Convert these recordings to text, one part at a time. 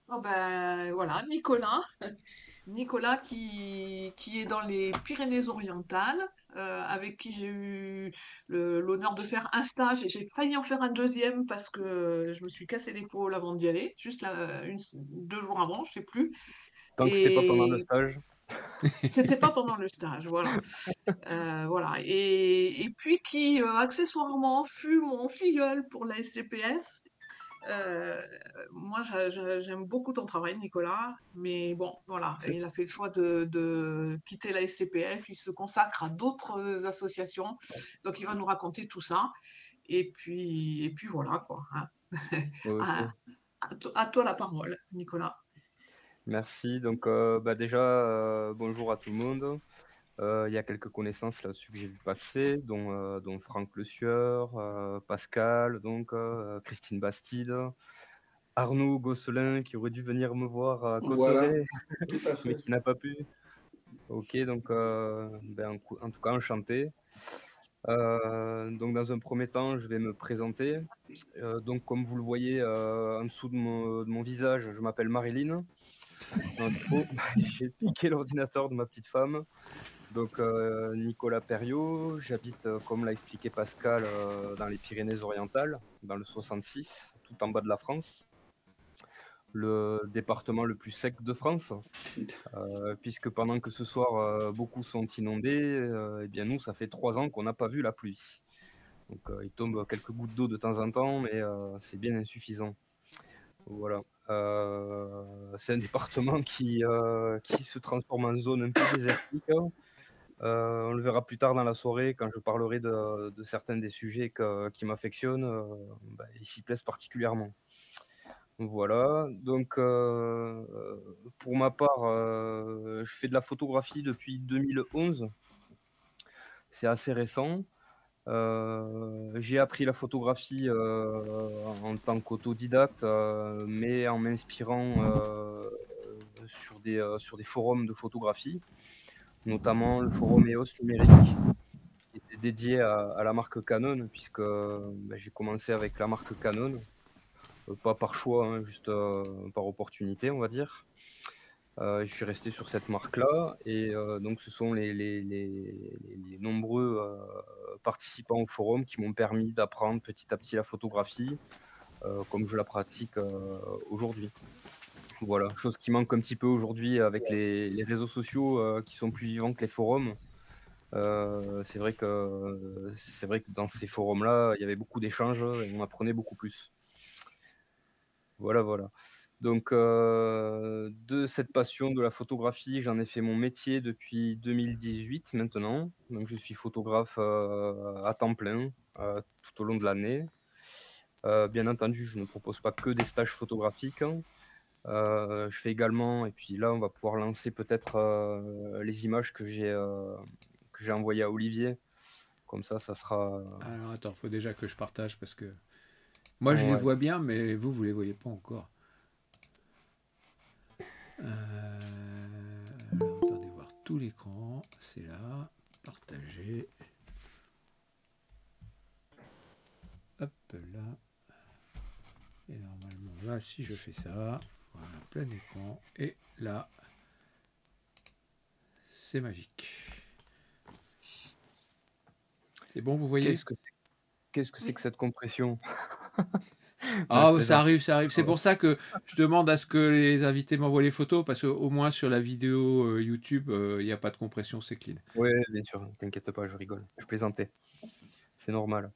Oh ben voilà, Nicolas. Nicolas qui est dans les Pyrénées-Orientales, avec qui j'ai eu l'honneur de faire un stage et j'ai failli en faire un deuxième parce que je me suis cassé l'épaule avant d'y aller, juste là, 2 jours avant, je sais plus. Tant que c'était pas pendant le Et stage. c'était pas pendant le stage, voilà. Voilà. Et puis qui, accessoirement, fut mon filleul pour la SCPF. Euh, Moi, j'aime beaucoup ton travail, Nicolas, mais bon, voilà, C'est il a fait le choix de quitter la SCPF, il se consacre à d'autres associations, donc il va nous raconter tout ça, et puis voilà, quoi, hein. À, OK. à toi la parole, Nicolas. Merci. Donc, déjà, bonjour à tout le monde. Il y a quelques connaissances là-dessus que j'ai vu passer, dont Franck Le Sueur, Pascal, donc, Christine Bastide, Arnaud Gosselin qui aurait dû venir me voir à Voilà, Cauterets, tout à mais fait. qui n'a pas pu. OK, donc, en tout cas enchanté. Donc dans un premier temps, je vais me présenter. Donc comme vous le voyez, en dessous de mon visage, je m'appelle Marilyn. Non, c'est faux. J'ai piqué l'ordinateur de ma petite femme. Donc, Nicolas Perriot, j'habite, comme l'a expliqué Pascal, dans les Pyrénées-Orientales, dans le 66, tout en bas de la France, le département le plus sec de France, puisque pendant que ce soir, beaucoup sont inondés, et bien nous, ça fait 3 ans qu'on n'a pas vu la pluie. Donc, il tombe quelques gouttes d'eau de temps en temps, mais, c'est bien insuffisant. Voilà. C'est un département qui se transforme en zone un peu désertique. On le verra plus tard dans la soirée quand je parlerai de certains des sujets qui m'affectionnent, ils s'y plaisent particulièrement. Voilà, donc pour ma part, je fais de la photographie depuis 2011. C'est assez récent. J'ai appris la photographie, en tant qu'autodidacte, mais en m'inspirant, sur des forums de photographie, notamment le forum EOS Numérique, qui était dédié à la marque Canon puisque, j'ai commencé avec la marque Canon, pas par choix, hein, juste, par opportunité, on va dire. Je suis resté sur cette marque-là et donc ce sont les nombreux, participants au forum qui m'ont permis d'apprendre petit à petit la photographie, comme je la pratique, aujourd'hui. Voilà, chose qui manque un petit peu aujourd'hui avec les réseaux sociaux, qui sont plus vivants que les forums. C'est vrai que dans ces forums-là, il y avait beaucoup d'échanges et on apprenait beaucoup plus. Voilà, voilà. Donc, de cette passion de la photographie, j'en ai fait mon métier depuis 2018 maintenant. Donc je suis photographe, à temps plein, tout au long de l'année. Bien entendu, je ne propose pas que des stages photographiques, hein. Je fais également et puis là, on va pouvoir lancer peut-être, les images que j'ai envoyées à Olivier. Comme ça sera Alors attends, faut déjà que je partage parce que moi je les ouais. vois bien, mais vous les voyez pas encore. Alors attendez voir tout l'écran, c'est là, partager. Hop là. Et normalement là, si je fais ça, voilà, plein écran. Et là, c'est magique. C'est bon, vous voyez? Qu'est-ce que c'est qu'est-ce que c'est que Oui. cette compression? Non, je Ah, ça plaisante. arrive, ça arrive. C'est pour ça que je demande à ce que les invités m'envoient les photos, parce qu'au moins sur la vidéo YouTube, il n'y a pas de compression, c'est clean. Ouais, bien sûr, t'inquiète pas, je rigole, je plaisantais, c'est normal.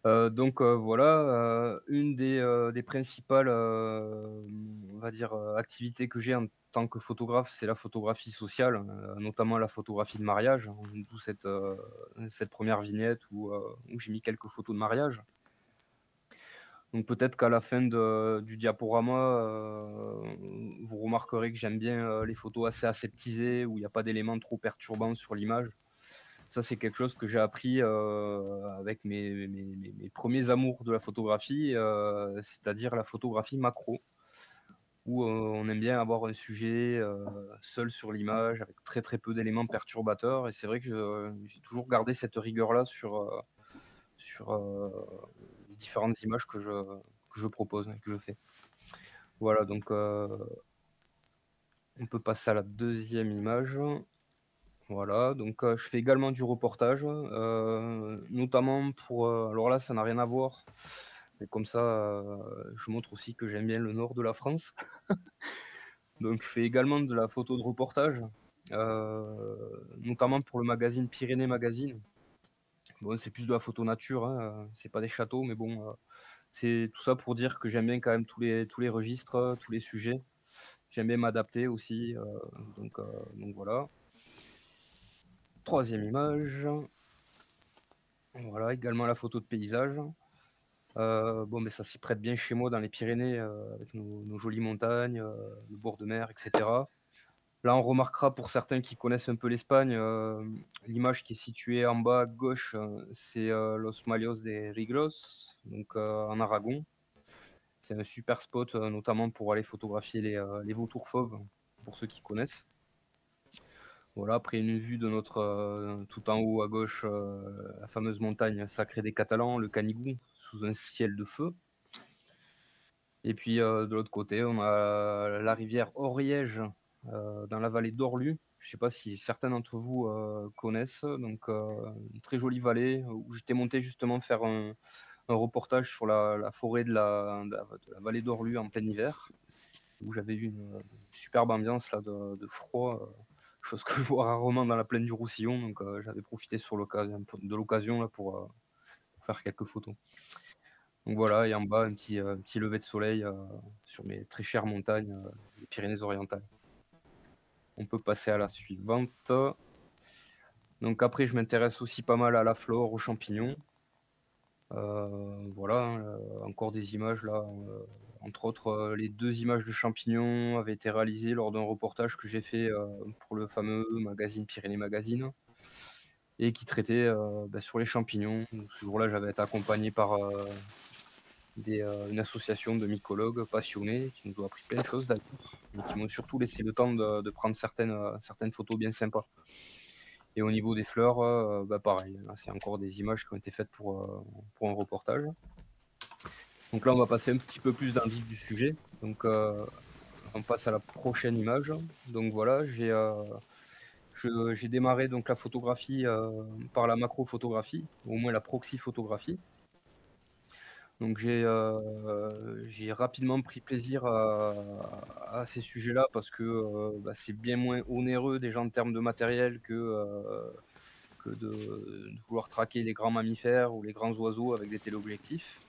Donc voilà, une des principales, on va dire, activités que j'ai en tant que photographe, c'est la photographie sociale, notamment la photographie de mariage, hein, d'où cette première vignette où j'ai mis quelques photos de mariage. Donc peut-être qu'à la fin du diaporama, vous remarquerez que j'aime bien, les photos assez aseptisées, où il y a pas d'éléments trop perturbants sur l'image. Ça, c'est quelque chose que j'ai appris, avec mes premiers amours de la photographie, c'est-à-dire la photographie macro, où, on aime bien avoir un sujet, seul sur l'image avec très, très peu d'éléments perturbateurs et c'est vrai que j'ai toujours gardé cette rigueur-là sur, les différentes images que je propose et que je fais. Voilà, donc on peut passer à la deuxième image. Voilà, donc je fais également du reportage, notamment pour, alors là, ça n'a rien à voir, mais comme ça, je montre aussi que j'aime bien le nord de la France. Donc je fais également de la photo de reportage, notamment pour le magazine Pyrénées Magazine. Bon, c'est plus de la photo nature, hein, c'est pas des châteaux, mais bon, c'est tout ça pour dire que j'aime bien quand même tous les registres, tous les sujets. J'aime bien m'adapter aussi, donc voilà. Troisième image, voilà, également la photo de paysage. Bon, mais ça s'y prête bien chez moi dans les Pyrénées, avec nos jolies montagnes, le bord de mer et cetera. Là, on remarquera pour certains qui connaissent un peu l'Espagne, l'image qui est située en bas à gauche, c'est, Los Mayos de Riglos, donc en Aragon. C'est un super spot, notamment pour aller photographier les vautours fauves, pour ceux qui connaissent. Voilà, après une vue de notre, tout en haut à gauche, la fameuse montagne sacrée des Catalans, le Canigou, sous un ciel de feu. Et puis, de l'autre côté, on a la rivière Oriège, dans la vallée d'Orlu. Je ne sais pas si certains d'entre vous, connaissent, donc une très jolie vallée, où j'étais monté justement faire un reportage sur la forêt de la vallée d'Orlu en plein hiver, où j'avais eu une superbe ambiance là de froid, chose que je vois rarement dans la plaine du Roussillon, donc j'avais profité de l'occasion là pour faire quelques photos. Donc voilà, et en bas un petit lever de soleil, sur mes très chères montagnes, des Pyrénées-Orientales. On peut passer à la suivante. Donc après, je m'intéresse aussi pas mal à la flore, aux champignons. Voilà, hein, encore des images là, entre autres, les 2 images de champignons avaient été réalisées lors d'un reportage que j'ai fait, pour le fameux magazine Pyrénées Magazine, et qui traitait, sur les champignons. Donc ce jour-là, j'avais été accompagné par, une association de mycologues passionnés qui nous ont appris plein de choses d'ailleurs, mais qui m'ont surtout laissé le temps de prendre certaines photos bien sympas. Et au niveau des fleurs, pareil, là, c'est encore des images qui ont été faites pour un reportage. Donc là, on va passer un petit peu plus dans le vif du sujet. Donc, on passe à la prochaine image. Donc voilà, j'ai démarré donc la photographie, par la macrophotographie, au moins la proxy-photographie. Donc j'ai rapidement pris plaisir à ces sujets-là parce que, c'est bien moins onéreux déjà en termes de matériel que de vouloir traquer les grands mammifères ou les grands oiseaux avec des téléobjectifs.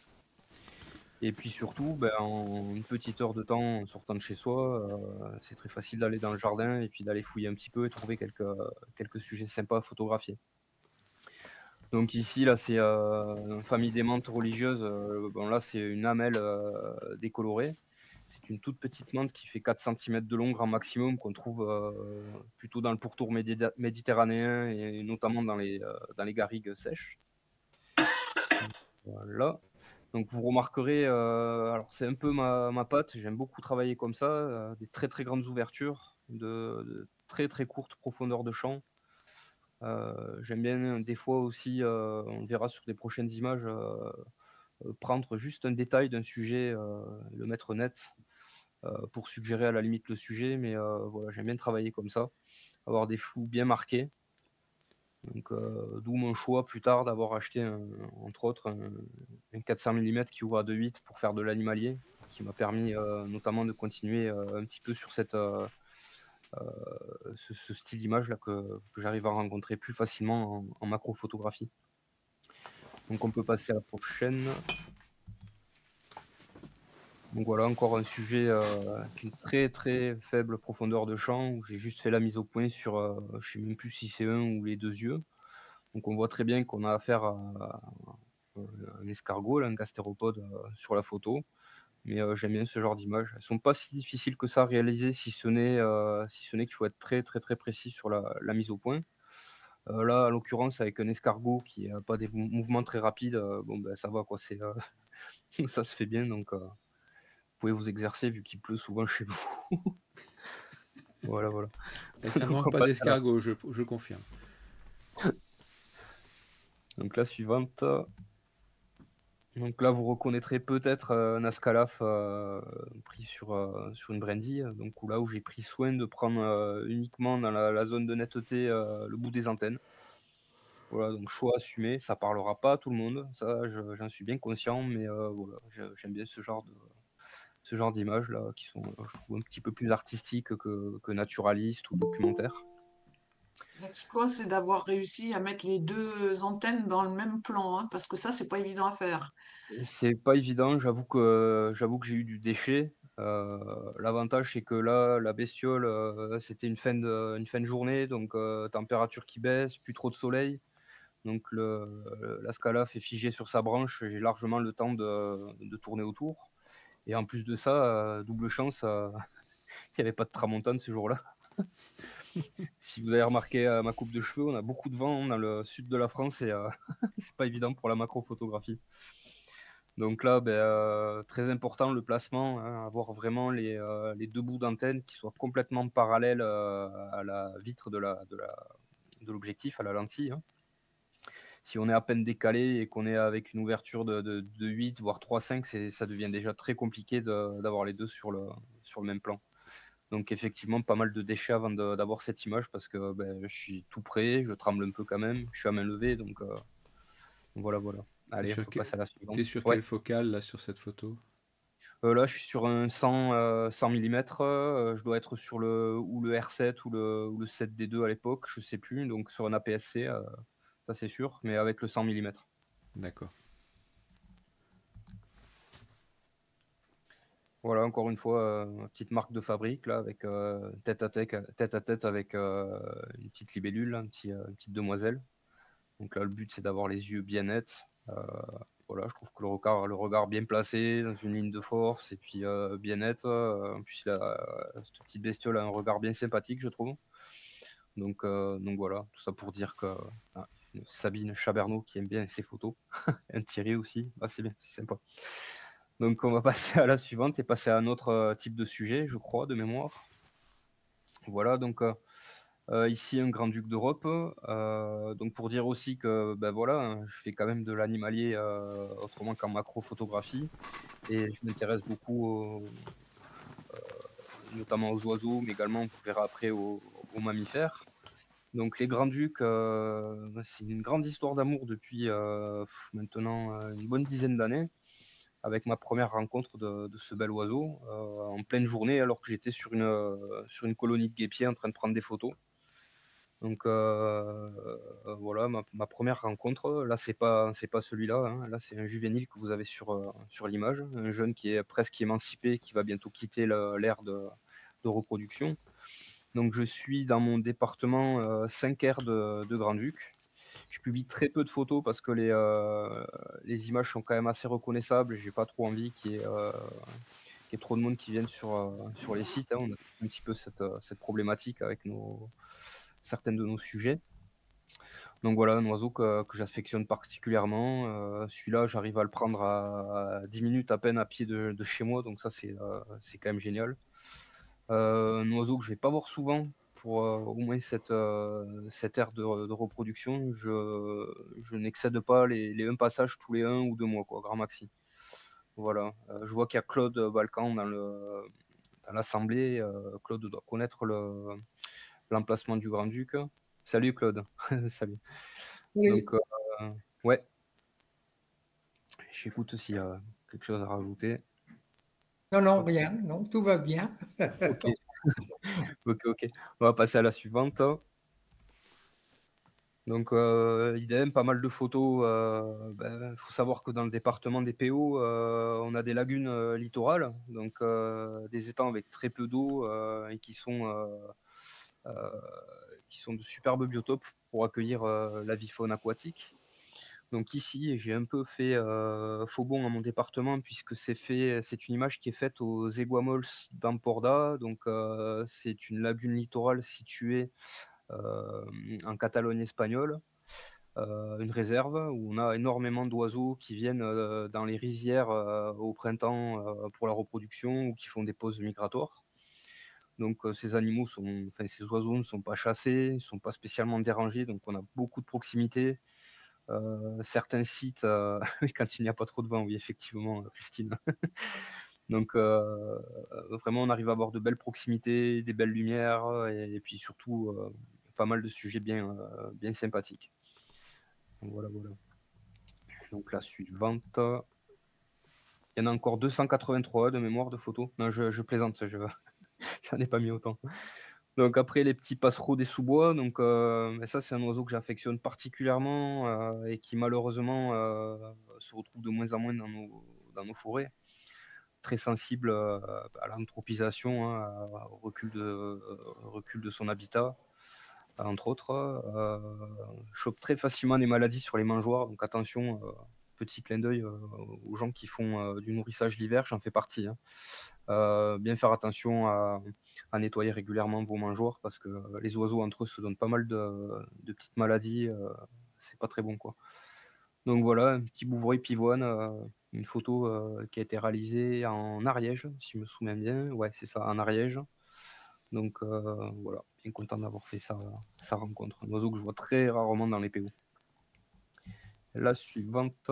Et puis surtout, en une petite heure de temps en sortant de chez soi, c'est très facile d'aller dans le jardin et puis d'aller fouiller un petit peu et trouver quelques sujets sympas à photographier. Donc ici, là, c'est, une famille des menthes religieuses, bon là, c'est une amelle, décolorée. C'est une toute petite menthe qui fait 4 centimètres de long grand maximum, qu'on trouve, plutôt dans le pourtour méditerranéen et notamment dans les garrigues sèches. Voilà. Donc vous remarquerez, alors c'est un peu ma patte, j'aime beaucoup travailler comme ça, des très, très grandes ouvertures, de très, très courtes profondeurs de champ. J'aime bien des fois aussi, on le verra sur les prochaines images, prendre juste un détail d'un sujet, le mettre net, pour suggérer à la limite le sujet, mais voilà, j'aime bien travailler comme ça, avoir des flous bien marqués. Donc, d'où mon choix plus tard d'avoir acheté entre autres un 400 mm qui ouvre à 2.8 pour faire de l'animalier, qui m'a permis, notamment de continuer, un petit peu sur ce style d'image là que j'arrive à rencontrer plus facilement en macrophotographie. Donc on peut passer à la prochaine. Donc voilà, encore un sujet, avec une très, très faible profondeur de champ où j'ai juste fait la mise au point sur, je sais même plus si c'est un ou les 2 yeux. Donc on voit très bien qu'on a affaire à un escargot, là, un gastéropode, sur la photo. Mais j'aime bien ce genre d'images. Elles sont pas si difficiles que ça à réaliser, si ce n'est qu'il faut être très, très, très précis sur la mise au point. Là, en l'occurrence, avec un escargot qui a pas des mouvements très rapides, ça va quoi, ça se fait bien, donc vous pouvez vous exercer vu qu'il pleut souvent chez vous. Voilà, voilà. Et ça ne Donc manque on pas passe à la d'escargot, je confirme. donc la suivante. Donc là, vous reconnaîtrez peut-être, un ascalaphe, pris sur une brindille, donc là où j'ai pris soin de prendre, uniquement dans la zone de netteté, le bout des antennes. Voilà, donc choix assumé, ça parlera pas à tout le monde, ça j'en suis bien conscient, mais voilà, j'aime bien ce genre d'images-là qui sont, je trouve un petit peu plus artistiques que naturalistes ou documentaires. L'exploit, c'est d'avoir réussi à mettre les 2 antennes dans le même plan, hein, parce que ça, c'est pas évident à faire. C'est pas évident, j'avoue que j'ai eu du déchet. L'avantage, c'est que là, la bestiole, c'était une fin de journée, donc température qui baisse, plus trop de soleil. Donc la scala fait figer sur sa branche, j'ai largement le temps de tourner autour et en plus de ça, double chance, il y avait pas de tramontane ce jour-là. Si vous avez remarqué, ma coupe de cheveux, on a beaucoup de vent dans le sud de la France et c'est pas évident pour la macrophotographie. Donc là, très important le placement, hein, avoir vraiment les 2 bouts d'antenne qui soient complètement parallèles, à la vitre de l'objectif, à la lentille, hein. Si on est à peine décalé et qu'on est avec une ouverture de 8 voire 3,5, ça devient déjà très compliqué d'avoir les 2 sur le même plan. Donc effectivement, pas mal de déchets avant d'avoir cette image parce que, je suis tout prêt, je tremble un peu quand même, je suis à main levée donc voilà, voilà. T'es Allez, on sur, peut passer à la suivante. t'es sur Ouais. quelle focale là sur cette photo? Là, je suis sur un 100 millimètres, je dois être sur le R7 ou le 7D2 à l'époque, je sais plus, donc sur un APS-C, ça c'est sûr, mais avec le 100 millimètres. D'accord. Voilà, encore une fois, petite marque de fabrique là avec, tête à tête avec, une petite libellule, une petite demoiselle. Donc là, le but, c'est d'avoir les yeux bien nets. Voilà, je trouve que le regard bien placé dans une ligne de force et puis, bien net, en plus cette petite bestiole a un regard bien sympathique, je trouve. Donc voilà, tout ça pour dire que, ah, Sabine Chabernaud qui aime bien ses photos, un Thierry aussi, ah c'est bien, c'est sympa. Donc on va passer à la suivante et passer à un autre, type de sujet, je crois, de mémoire. Voilà donc, ici un grand-duc d'Europe, donc pour dire aussi que, voilà, hein, je fais quand même de l'animalier, autrement qu'en macrophotographie et je m'intéresse beaucoup notamment aux oiseaux, mais également, vous verrez après, aux mammifères. Donc les grands-ducs, c'est une grande histoire d'amour depuis, maintenant, une bonne dizaine d'années, avec ma première rencontre de ce bel oiseau, en pleine journée alors que j'étais sur une colonie de guêpiers en train de prendre des photos. Donc voilà ma 1re rencontre, là c'est pas celui-là, hein, là c'est un juvénile que vous avez sur l'image, un jeune qui est presque émancipé, qui va bientôt quitter l'ère de reproduction. Donc je suis dans mon département, 5 R de grand-duc. Je publie très peu de photos parce que les images sont quand même assez reconnaissables et j'ai pas trop envie qu'il y ait trop de monde qui vienne sur les sites, hein. On a un petit peu cette problématique avec certains de nos sujets. Donc voilà, un oiseau que j'affectionne particulièrement. Celui-là, j'arrive à le prendre à 10 minutes à peine à pied de chez moi, donc ça c'est quand même génial. Un oiseau que je vais pas voir souvent pour, au moins cette ère de reproduction. Je n'excède pas les 1 passage tous les 1 ou 2 mois quoi, grand maxi. Voilà, je vois qu'il y a Claude Balkan dans l'assemblée, Claude doit connaître l'emplacement du grand-duc. Salut Claude, salut. Oui, Donc ouais, j'écoute s'il y a quelque chose à rajouter. non, non, Hop, rien, non, tout va bien. OK. OK, OK. On va passer à la suivante. Donc idem, pas mal de photos, faut savoir que dans le département des PO, on a des lagunes, littorales, donc des étangs avec très peu d'eau, et heu, qui sont de superbes biotopes pour accueillir, la vie faune aquatique. Donc ici, j'ai un peu fait, faux bond à mon département puisque c'est une image qui est faite aux Aiguamols d'Empordà, donc c'est une lagune littorale située, en Catalogne espagnole, une réserve où on a énormément d'oiseaux qui viennent, dans les rizières, au printemps, pour la reproduction ou qui font des pauses migratoires. Donc ces oiseaux ne sont pas chassés, ne sont pas spécialement dérangés, donc on a beaucoup de proximité. certains sites, quand il n'y a pas trop de vent, oui, effectivement, Christine. Donc, vraiment, on arrive à avoir de belles proximités, des belles lumières, et puis surtout, pas mal de sujets bien sympathiques. Donc voilà, voilà. Donc la suivante, il y en a encore 283 de mémoire de photos. Non, je plaisante, j'en ai pas mis autant. Donc après les petits passereaux des sous-bois, donc mais ça c'est un oiseau que j'affectionne particulièrement, et qui malheureusement, se retrouve de moins en moins dans nos forêts. Très sensible, à l'anthropisation, hein, au recul de son habitat, entre autres, chope très facilement des maladies sur les mangeoires, donc attention, petit clin d'œil, aux gens qui font, du nourrissage l'hiver, j'en fais partie, hein. Bien faire attention à nettoyer régulièrement vos mangeoires parce que, les oiseaux entre eux se donnent pas mal de petites maladies, c'est pas très bon, quoi. Donc voilà, un petit Bouvray pivoine, une photo, qui a été réalisée en Ariège, si je me souviens bien. Ouais, c'est ça, en Ariège. Donc voilà, bien content d'avoir fait sa rencontre. Un oiseau que je vois très rarement dans les PO. La suivante,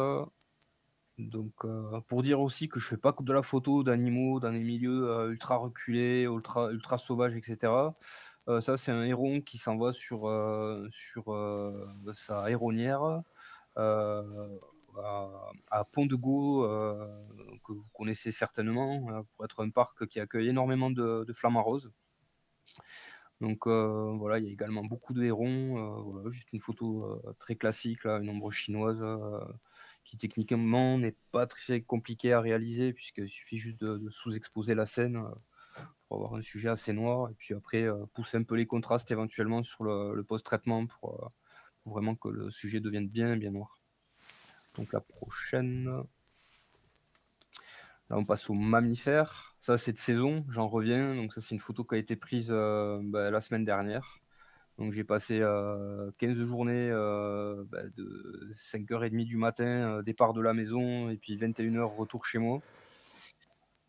donc pour dire aussi que je fais pas que de la photo d'animaux dans des milieux, ultra reculés, ultra sauvages, et cetera. Ça, c'est un héron qui s'en va sur sa héronnière, à Pont-de-Gau, que vous connaissez certainement, pour être un parc qui accueille énormément de flamants roses. Donc voilà, il y a également beaucoup de hérons, voilà, juste une photo, très classique là, une ombre chinoise, qui techniquement n'est pas très compliquée à réaliser puisqu'il suffit juste de sous-exposer la scène, pour avoir un sujet assez noir et puis après, pousser un peu les contrastes éventuellement sur le post-traitement pour vraiment que le sujet devienne bien, bien noir. Donc la prochaine. Là, on passe aux mammifères. Ça, c'est de saison, j'en reviens. Donc ça, c'est une photo qui a été prise, la semaine dernière. Donc j'ai passé 15 journées, de 5h30 du matin, départ de la maison, et puis 21h retour chez moi.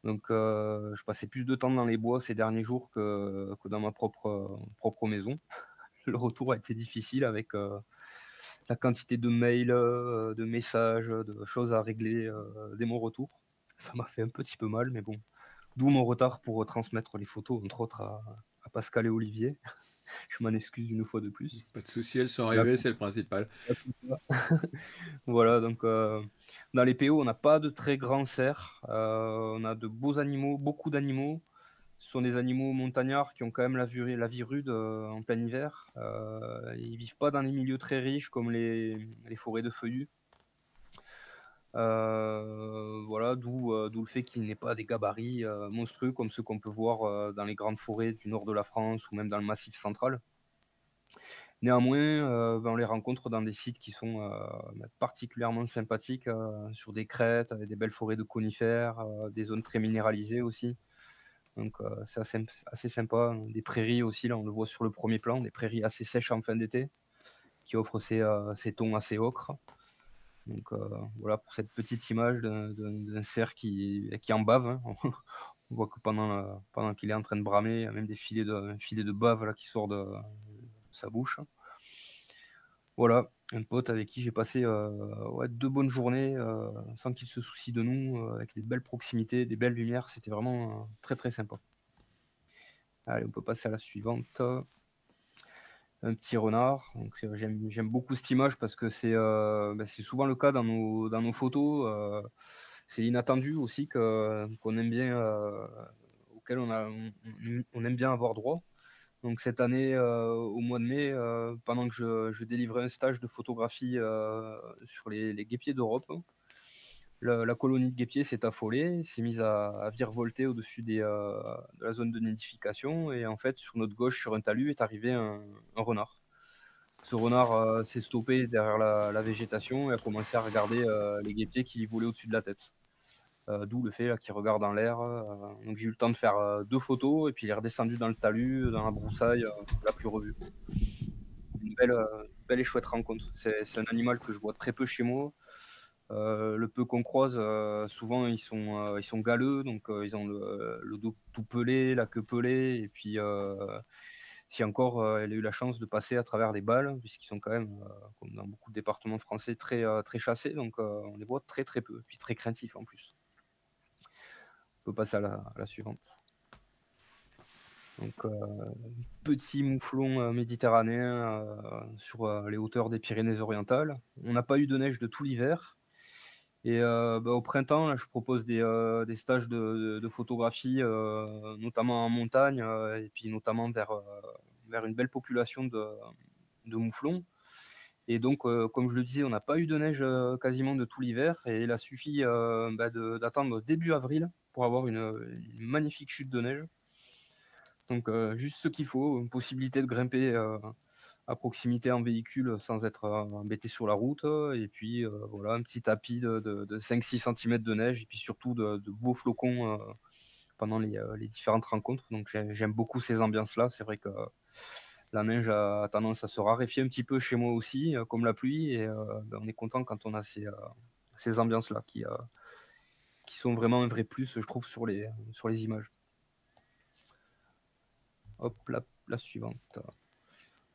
Donc je passais plus de temps dans les bois ces derniers jours que dans ma propre maison. Le retour a été difficile avec la quantité de mails, de messages, de choses à régler dès mon retour. Ça m'a fait un petit peu mal, mais bon. D'où mon retard pour transmettre les photos, entre autres à Pascal et Olivier. Je m'en excuse une fois de plus. Pas de souci, elles sont La arrivées, c'est le principal. Voilà, donc dans les PO, on n'a pas de très grands cerfs. On a de beaux animaux, beaucoup d'animaux. Ce sont des animaux montagnards qui ont quand même la vie rude en plein hiver. Ils vivent pas dans les milieux très riches comme les forêts de feuillus. Voilà, d'où le fait qu'il n'ait pas des gabarits monstrueux comme ceux qu'on peut voir dans les grandes forêts du nord de la France ou même dans le Massif central. Néanmoins, on les rencontre dans des sites qui sont particulièrement sympathiques, sur des crêtes, avec des belles forêts de conifères, des zones très minéralisées aussi. Donc c'est assez sympa. Des prairies aussi, là on le voit sur le premier plan, des prairies assez sèches en fin d'été, qui offrent ces tons assez ocres. Donc voilà pour cette petite image d'un cerf qui en bave, hein. On voit que pendant qu'il est en train de bramer, il y a même un filet de bave là, qui sort de sa bouche. Voilà, un pote avec qui j'ai passé 2 bonnes journées sans qu'il se soucie de nous, avec des belles proximités, des belles lumières. C'était vraiment très très sympa. Allez, on peut passer à la suivante. Un petit renard. Donc j'aime beaucoup cette image parce que c'est souvent le cas dans nos photos. C'est inattendu aussi qu'on aime bien, auquel on aime bien avoir droit. Donc cette année, au mois de mai, pendant que je délivrais un stage de photographie sur les guêpiers d'Europe, la colonie de guêpiers s'est affolée, s'est mise à virevolter au-dessus de la zone de nidification. Et en fait, sur notre gauche, sur un talus, est arrivé un renard. Ce renard s'est stoppé derrière la végétation et a commencé à regarder les guêpiers qui volaient au-dessus de la tête. D'où le fait là, qu'il regarde en l'air. Donc j'ai eu le temps de faire 2 photos et puis il est redescendu dans le talus, dans la broussaille, on l'a plus revu. Une belle et chouette rencontre. C'est un animal que je vois très peu chez moi. Le peu qu'on croise, souvent ils sont galeux, donc ils ont le dos tout pelé, la queue pelée, et puis si encore elle a eu la chance de passer à travers les balles, puisqu'ils sont quand même, comme dans beaucoup de départements français, très chassés, donc on les voit très, très peu, puis très craintifs en plus. On peut passer à la suivante. Donc petit mouflon méditerranéen sur les hauteurs des Pyrénées-Orientales. On n'a pas eu de neige de tout l'hiver. Et au printemps, là, je propose des stages de photographie, notamment en montagne, et puis notamment vers une belle population de mouflons. Et donc, comme je le disais, on n'a pas eu de neige quasiment de tout l'hiver, et il a suffi d'attendre début avril pour avoir une magnifique chute de neige. Donc, juste ce qu'il faut, une possibilité de grimper à proximité en véhicule sans être embêté sur la route, et puis voilà, un petit tapis de 5-6 centimètres de neige, et puis surtout de beaux flocons pendant les différentes rencontres. Donc j'aime beaucoup ces ambiances-là. C'est vrai que la neige a tendance à se raréfier un petit peu chez moi aussi, comme la pluie, et on est content quand on a ces ambiances-là qui sont vraiment un vrai plus, je trouve, sur les images. Hop, la suivante.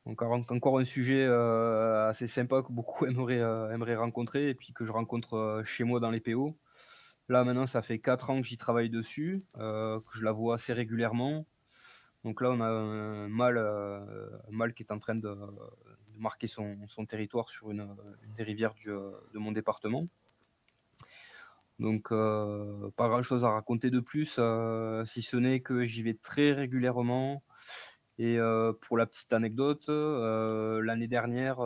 Encore un sujet assez sympa que beaucoup aimeraient rencontrer, et puis que je rencontre chez moi dans les PO. Là, maintenant, ça fait 4 ans que j'y travaille dessus, que je la vois assez régulièrement. Donc là, on a un mâle qui est en train de marquer son territoire sur une des rivières de mon département. Donc, pas grand-chose à raconter de plus, si ce n'est que j'y vais très régulièrement. Et pour la petite anecdote, l'année dernière,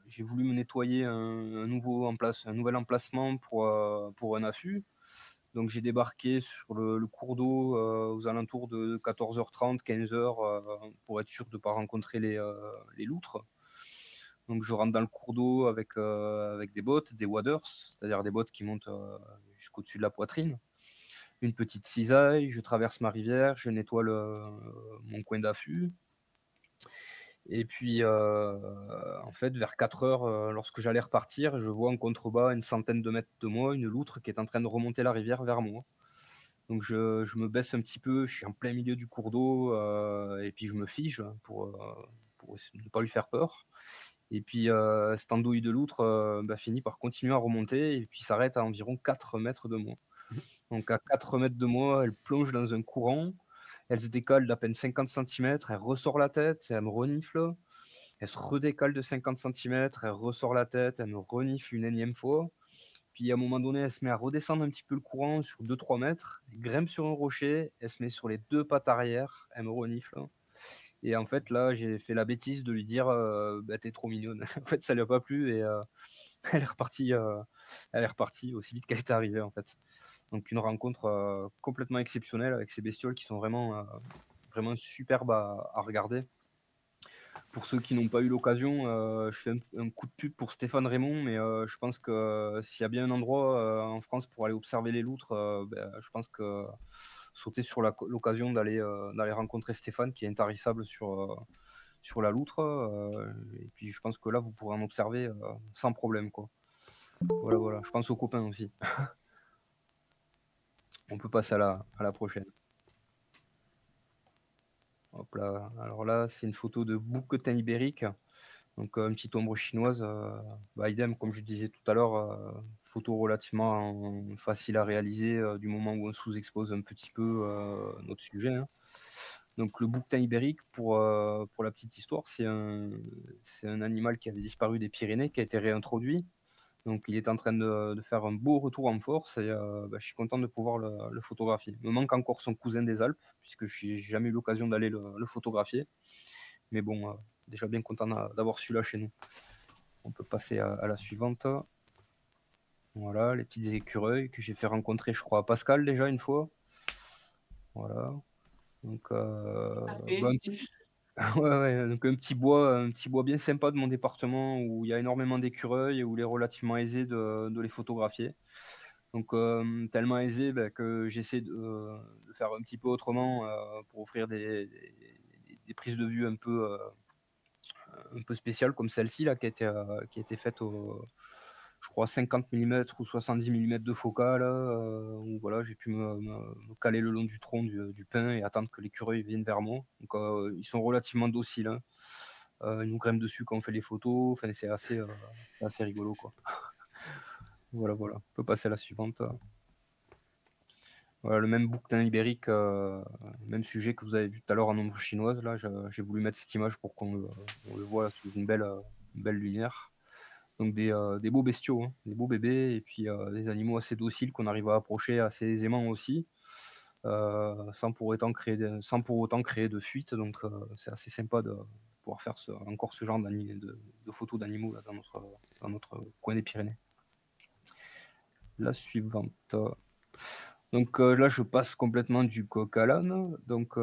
j'ai voulu me nettoyer un nouvel emplacement pour un affût. Donc j'ai débarqué sur le cours d'eau, aux alentours de 14h30-15h, pour être sûr de ne pas rencontrer les loutres. Donc je rentre dans le cours d'eau avec des bottes, des waders, c'est-à-dire des bottes qui montent jusqu'au-dessus de la poitrine. Une petite cisaille, je traverse ma rivière, je nettoie mon coin d'affût. Et puis, en fait, vers 4h, lorsque j'allais repartir, je vois en contrebas, à une centaine de mètres de moi, une loutre qui est en train de remonter la rivière vers moi. Donc je me baisse un petit peu, je suis en plein milieu du cours d'eau, et puis je me fige pour ne pas lui faire peur. Et puis, cette andouille de loutre, finit par continuer à remonter, et puis s'arrête à environ 4 mètres de moi. Donc à 4 mètres de moi, elle plonge dans un courant, elle se décale d'à peine 50 centimètres, elle ressort la tête, elle me renifle. Elle se redécale de 50 centimètres, elle ressort la tête, elle me renifle une énième fois. Puis à un moment donné, elle se met à redescendre un petit peu le courant sur 2-3 mètres, elle grimpe sur un rocher, elle se met sur les 2 pattes arrière, elle me renifle. Et en fait, là, j'ai fait la bêtise de lui dire «T'es trop mignonne». En fait, ça lui a pas plu, et elle est repartie aussi vite qu'elle est arrivée, en fait. Donc une rencontre complètement exceptionnelle avec ces bestioles qui sont vraiment superbes à regarder. Pour ceux qui n'ont pas eu l'occasion, je fais un coup de pub pour Stéphane Raymond, mais je pense que s'il y a bien un endroit en France pour aller observer les loutres, je pense que sauter sur l'occasion d'aller rencontrer Stéphane, qui est intarissable sur la loutre, et puis je pense que là, vous pourrez en observer sans problème, quoi. Voilà. Je pense aux copains aussi. On peut passer à la prochaine. Hop là. Alors là, c'est une photo de bouquetin ibérique. Donc une petite ombre chinoise, idem comme je disais tout à l'heure, photo relativement facile à réaliser, du moment où on sous-expose un petit peu notre sujet, hein. Donc le bouquetin ibérique, pour la petite histoire, c'est un animal qui avait disparu des Pyrénées, qui a été réintroduit. Donc il est en train de faire un beau retour en force, et je suis content de pouvoir le photographier. Il me manque encore son cousin des Alpes, puisque je n'ai jamais eu l'occasion d'aller le photographier. Mais bon, déjà bien content d'avoir celui-là chez nous. On peut passer à la suivante. Voilà, les petites écureuils que j'ai fait rencontrer, je crois, à Pascal déjà une fois. Voilà. Donc, donc un petit bois bien sympa de mon département, où il y a énormément d'écureuils et où il est relativement aisé de les photographier. Donc tellement aisé que j'essaie de faire un petit peu autrement, pour offrir des prises de vue un peu spéciales, comme celle-ci là, qui a été faite je crois 50 millimètres ou 70 millimètres de focale, où voilà, j'ai pu me caler le long du tronc du pin et attendre que l'écureuil vienne vers moi. Donc ils sont relativement dociles, hein. Ils nous grimpent dessus quand on fait les photos, enfin c'est assez rigolo, quoi. Voilà, voilà. On peut passer à la suivante. Voilà, le même bouquetin ibérique, même sujet que vous avez vu tout à l'heure en ombre chinoise. Là, j'ai voulu mettre cette image pour on le voit sous une belle lumière. Donc des beaux bestiaux, hein, des beaux bébés, et puis des animaux assez dociles qu'on arrive à approcher assez aisément aussi, sans pour autant créer de fuite. Donc c'est assez sympa de pouvoir faire encore ce genre de photos d'animaux là, dans notre coin des Pyrénées. La suivante. Donc là, je passe complètement du coq à l'âne. Donc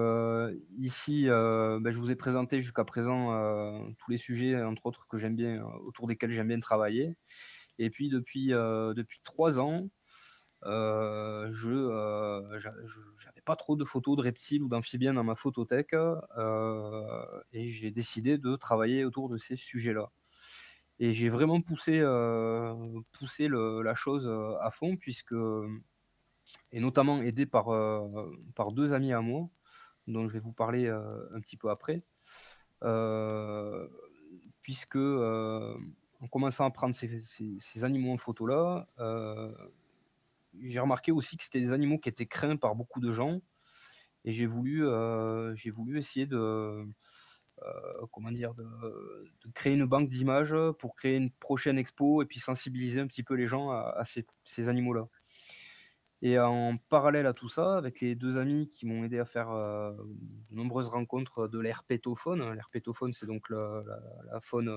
ici, je vous ai présenté jusqu'à présent tous les sujets, entre autres, que j'aime bien, autour desquels j'aime bien travailler. Et puis depuis 3 ans, j'avais pas trop de photos de reptiles ou d'amphibiens dans ma photothèque, et j'ai décidé de travailler autour de ces sujets-là. Et j'ai vraiment poussé la chose à fond, et notamment aidé par 2 amis à moi, dont je vais vous parler un petit peu après. Heu, puisque, en commençant à prendre ces animaux en photo là, j'ai remarqué aussi que c'était des animaux qui étaient craints par beaucoup de gens, et j'ai voulu essayer comment dire? De créer une banque d'images pour créer une prochaine expo et puis sensibiliser un petit peu les gens à ces animaux-là. Et en parallèle à tout ça, avec les 2 amis qui m'ont aidé à faire, de nombreuses rencontres de l'herpétofaune. L'herpétofaune, c'est donc la faune,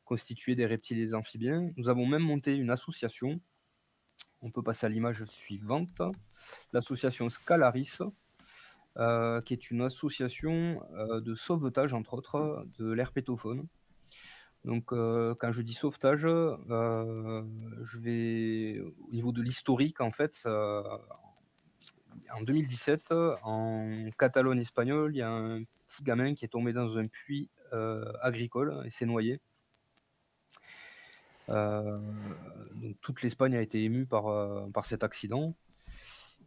constituée des reptiles et des amphibiens. Nous avons même monté une association. On peut passer à l'image suivante. L'association Scalaris, qui est une association, de sauvetage, entre autres, de l'herpétofaune. Donc, quand je dis sauvetage, je vais au niveau de l'historique, en fait, en 2017, en Catalogne espagnole, il y a un petit gamin qui est tombé dans un puits, agricole et s'est noyé. Heu, donc toute l'Espagne a été émue par cet accident,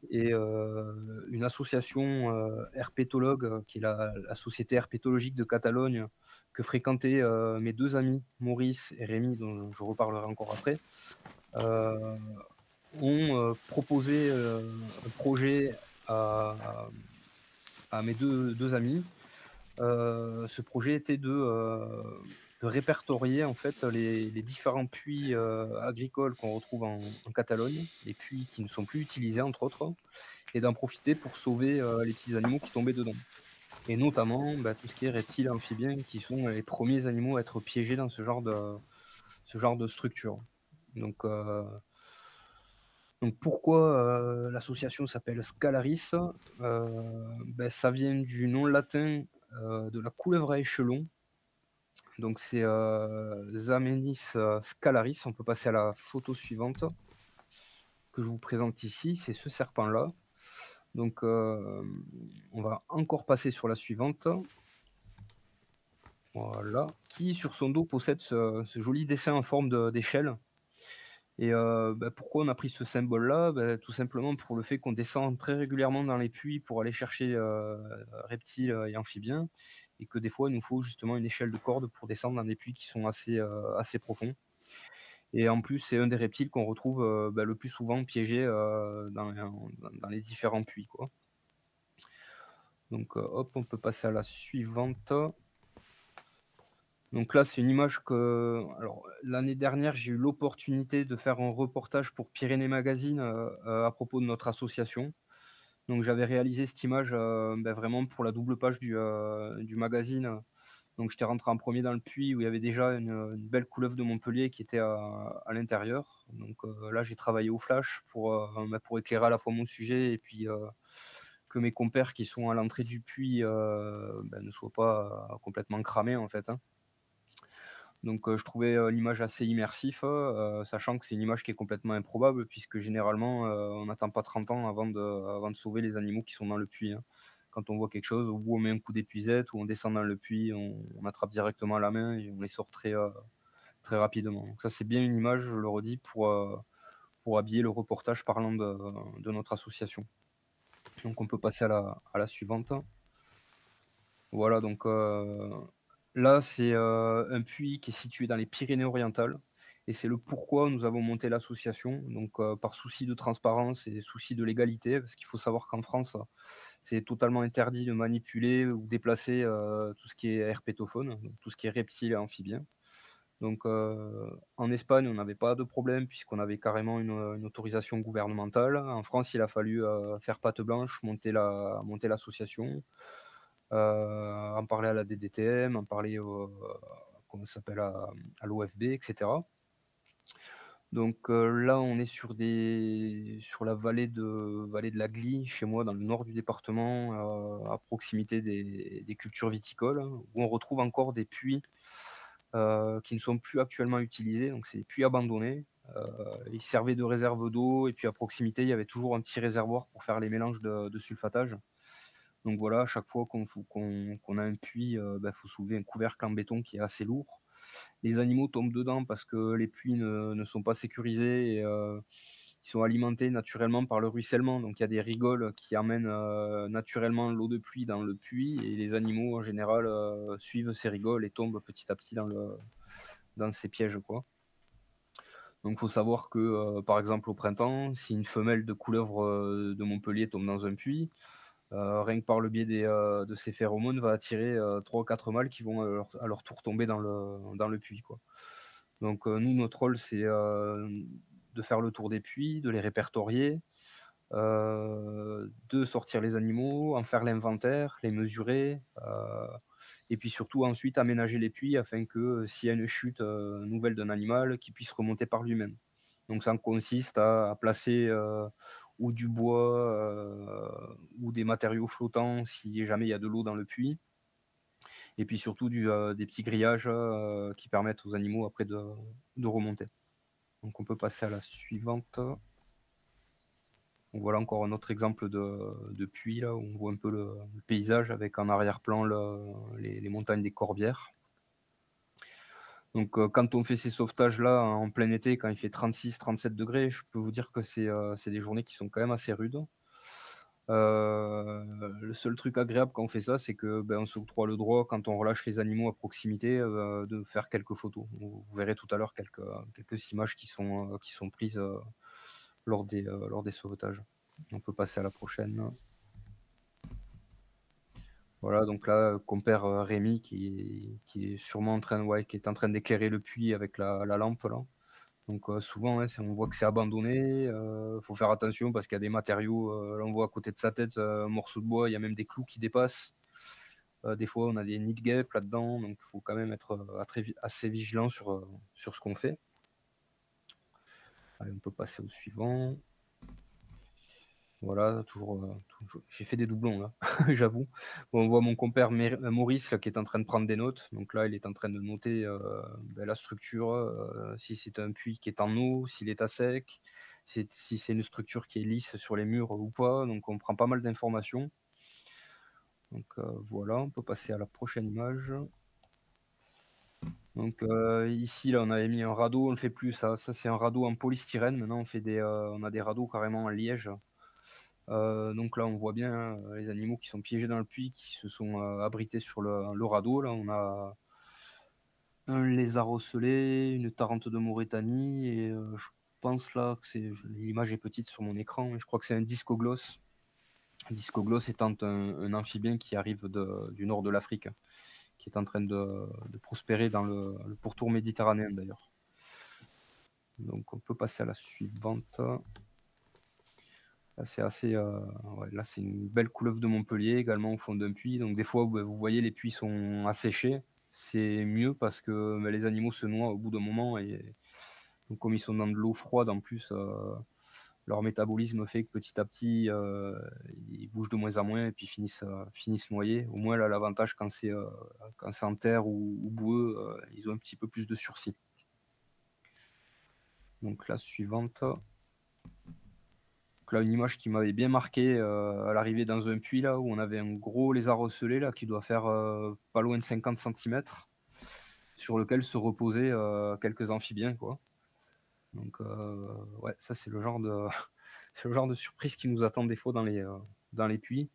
et une association, herpétologue, qui est la Société herpétologique de Catalogne, que fréquentaient, mes 2 amis, Maurice et Rémi, dont je reparlerai encore après, heu, ont, proposé, un projet à à mes deux amis. Ce projet était de répertorier en fait les différents puits, agricoles qu'on retrouve en Catalogne, les puits qui ne sont plus utilisés, entre autres, et d'en profiter pour sauver, les petits animaux qui tombaient dedans, et notamment, tout ce qui est reptiles, amphibiens, qui sont les premiers animaux à être piégés dans ce genre de structure. Donc pourquoi, l'association s'appelle Scalaris? Ça vient du nom latin, de la couleuvre à échelons. Donc c'est, Zamenis, scalaris. On peut passer à la photo suivante que je vous présente ici, c'est ce serpent-là. Donc on va encore passer sur la suivante. Voilà, qui sur son dos possède ce joli dessin en forme d'échelle. Et pourquoi on a pris ce symbole-là? Tout simplement pour le fait qu'on descend très régulièrement dans les puits pour aller chercher, reptiles, et amphibiens, et que des fois, il nous faut justement une échelle de corde pour descendre dans des puits qui sont assez profonds. Et en plus, c'est un des reptiles qu'on retrouve, le plus souvent piégé, dans les différents puits, quoi. Donc hop, on peut passer à la suivante. Donc là, c'est une image alors, l'année dernière, j'ai eu l'opportunité de faire un reportage pour Pyrénées Magazine, à propos de notre association. Donc j'avais réalisé cette image, vraiment pour la double page du magazine. Donc j'étais rentré en premier dans le puits où il y avait déjà une belle couleuvre de Montpellier qui était à l'intérieur. Donc là, j'ai travaillé au flash pour éclairer à la fois mon sujet et puis, que mes compères qui sont à l'entrée du puits, ne soient pas complètement cramés, en fait, hein. Donc je trouvais, l'image assez immersif, sachant que c'est une image qui est complètement improbable puisque généralement, on n'attend pas 30 ans avant de sauver les animaux qui sont dans le puits, hein. Quand on voit quelque chose, ou on met un coup d'épuisette ou on descend dans le puits, on attrape directement à la main et on les sort très très rapidement. Donc ça, c'est bien une image, je le redis, pour habiller le reportage parlant de notre association. Donc on peut passer à la suivante. Voilà, donc là, c'est, un puits qui est situé dans les Pyrénées-Orientales et c'est le pourquoi nous avons monté l'association. Donc par souci de transparence et souci de légalité, parce qu'il faut savoir qu'en France, c'est totalement interdit de manipuler ou déplacer, tout ce qui est herpétofaune, donc tout ce qui est reptiles et amphibiens. Donc en Espagne, on n'avait pas de problème puisqu'on avait carrément une autorisation gouvernementale. En France, il a fallu, faire patte blanche, monter l'association, en parler à la DDTM, en parler au comment ça s'appelle? À l'OFB et cetera. Donc là, on est sur la vallée de la Glie, chez moi, dans le nord du département, à proximité des cultures viticoles, hein, où on retrouve encore des puits, qui ne sont plus actuellement utilisés. Donc c'est des puits abandonnés. Ils servaient de réserve d'eau et puis à proximité, il y avait toujours un petit réservoir pour faire les mélanges de sulfatage. Donc voilà, à chaque fois qu'on a un puits, faut soulever un couvercle en béton qui est assez lourd. Les animaux tombent dedans parce que les puits ne sont pas sécurisés et ils sont alimentés naturellement par le ruissellement. Donc il y a des rigoles qui amènent, naturellement l'eau de pluie dans le puits et les animaux en général, suivent ces rigoles et tombent petit à petit dans ces pièges, quoi. Donc il faut savoir que, par exemple au printemps, si une femelle de couleuvre, de Montpellier tombe dans un puits, rien que par le biais de ses phéromones, va attirer, 3 ou 4 mâles qui vont à leur tour tomber dans le puits, quoi. Donc nous, notre rôle, c'est, de faire le tour des puits, de les répertorier, de sortir les animaux, en faire l'inventaire, les mesurer, et puis surtout ensuite aménager les puits afin que, s'il y a une chute, nouvelle d'un animal, qu'il puisse remonter par lui-même. Donc ça consiste à placer, ou du bois, ou des matériaux flottants si jamais il y a de l'eau dans le puits et puis surtout des petits grillages, qui permettent aux animaux après de remonter. Donc on peut passer à la suivante. Donc voilà encore un autre exemple de puits là, où on voit un peu le paysage avec en arrière-plan les montagnes des Corbières. Donc quand on fait ces sauvetages-là en plein été, quand il fait 36-37 degrés, je peux vous dire que c'est des journées qui sont quand même assez rudes. Le seul truc agréable quand on fait ça, c'est que, on s'octroie le droit, quand on relâche les animaux à proximité, de faire quelques photos. Vous verrez tout à l'heure quelques images qui sont prises, lors des sauvetages. On peut passer à la prochaine. Voilà, donc là, compère, Rémi qui est sûrement en train qui est en train d'éclairer le puits avec la lampe là. Donc souvent, ouais, on voit que c'est abandonné, faut faire attention parce qu'il y a des matériaux, là on voit à côté de sa tête, un morceau de bois, il y a même des clous qui dépassent. Des fois on a des nids de guêpes là-dedans, donc il faut quand même être, assez vigilant sur ce qu'on fait. Allez, on peut passer au suivant. Voilà, toujours j'ai fait des doublons là, j'avoue. Bon, on voit mon compère Maurice là, qui est en train de prendre des notes. Donc là, il est en train de noter, la structure, si c'est un puits qui est en eau, s'il est à sec, si c'est une structure qui est lisse sur les murs ou pas. Donc on prend pas mal d'informations. Donc voilà, on peut passer à la prochaine image. Donc ici, là, on avait mis un radeau, on le fait plus ça. Ça, c'est un radeau en polystyrène. Maintenant, on a des radeaux carrément en liège. Donc là, on voit bien, les animaux qui sont piégés dans le puits, qui se sont, abrités sur le radeau. Là, on a un lézard ocellé, une tarente de Mauritanie et je pense là que l'image est petite sur mon écran, mais je crois que c'est un discoglosse. Discoglosse étant un amphibien qui arrive du nord de l'Afrique, qui est en train de prospérer dans le pourtour méditerranéen d'ailleurs. Donc on peut passer à la suivante. Là, c'est assez, ouais, là, c'est une belle couleuvre de Montpellier également au fond d'un puits. Donc des fois, vous voyez, les puits sont asséchés. C'est mieux parce que les animaux se noient au bout d'un moment et donc comme ils sont dans de l'eau froide en plus, leur métabolisme fait que petit à petit, ils bougent de moins en moins et puis finissent noyés. Au moins là, l'avantage quand c'est en terre ou boueux, ils ont un petit peu plus de sursis. Donc la suivante. Donc là, une image qui m'avait bien marqué, à l'arrivée dans un puits là où on avait un gros lézard ocellé là qui doit faire, pas loin de 50 cm. sur lequel se reposaient quelques amphibiens, quoi. Donc, ouais, ça, c'est le genre de, c'est le genre de surprise qui nous attend des fois dans les puits.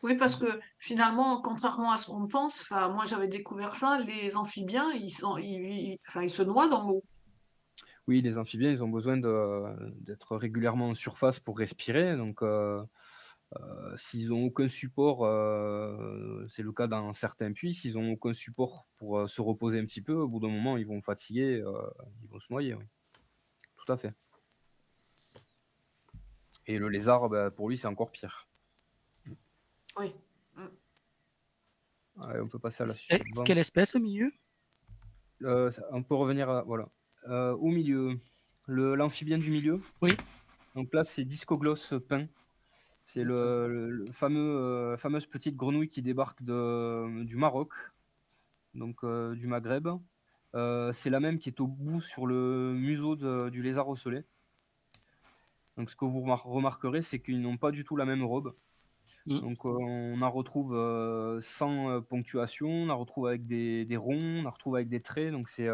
Oui, parce que finalement, contrairement à ce qu'on pense, enfin, moi j'avais découvert ça, les amphibiens, enfin, ils se noient dans l'eau. Oui, les amphibiens, ils ont besoin d'être régulièrement en surface pour respirer. Donc, s'ils n'ont aucun support, c'est le cas dans certains puits, s'ils n'ont aucun support pour se reposer un petit peu, au bout d'un moment, ils vont fatiguer, ils vont se noyer, oui. Tout à fait. Et le lézard, bah, pour lui, c'est encore pire. Oui. Mm. Allez, on peut passer à la Et suivante. quelle espèce au milieu? On peut revenir à, voilà. Au milieu, l'amphibien du milieu. Oui. Donc là, c'est Discogloss pin. C'est le fameux, fameuse petite grenouille qui débarque du Maroc, donc du Maghreb. C'est la même qui est au bout sur le museau du lézard ocellé. Donc ce que vous remarquerez, c'est qu'ils n'ont pas du tout la même robe. Donc on en retrouve sans ponctuation, on en retrouve avec des ronds, on en retrouve avec des traits. Donc c'est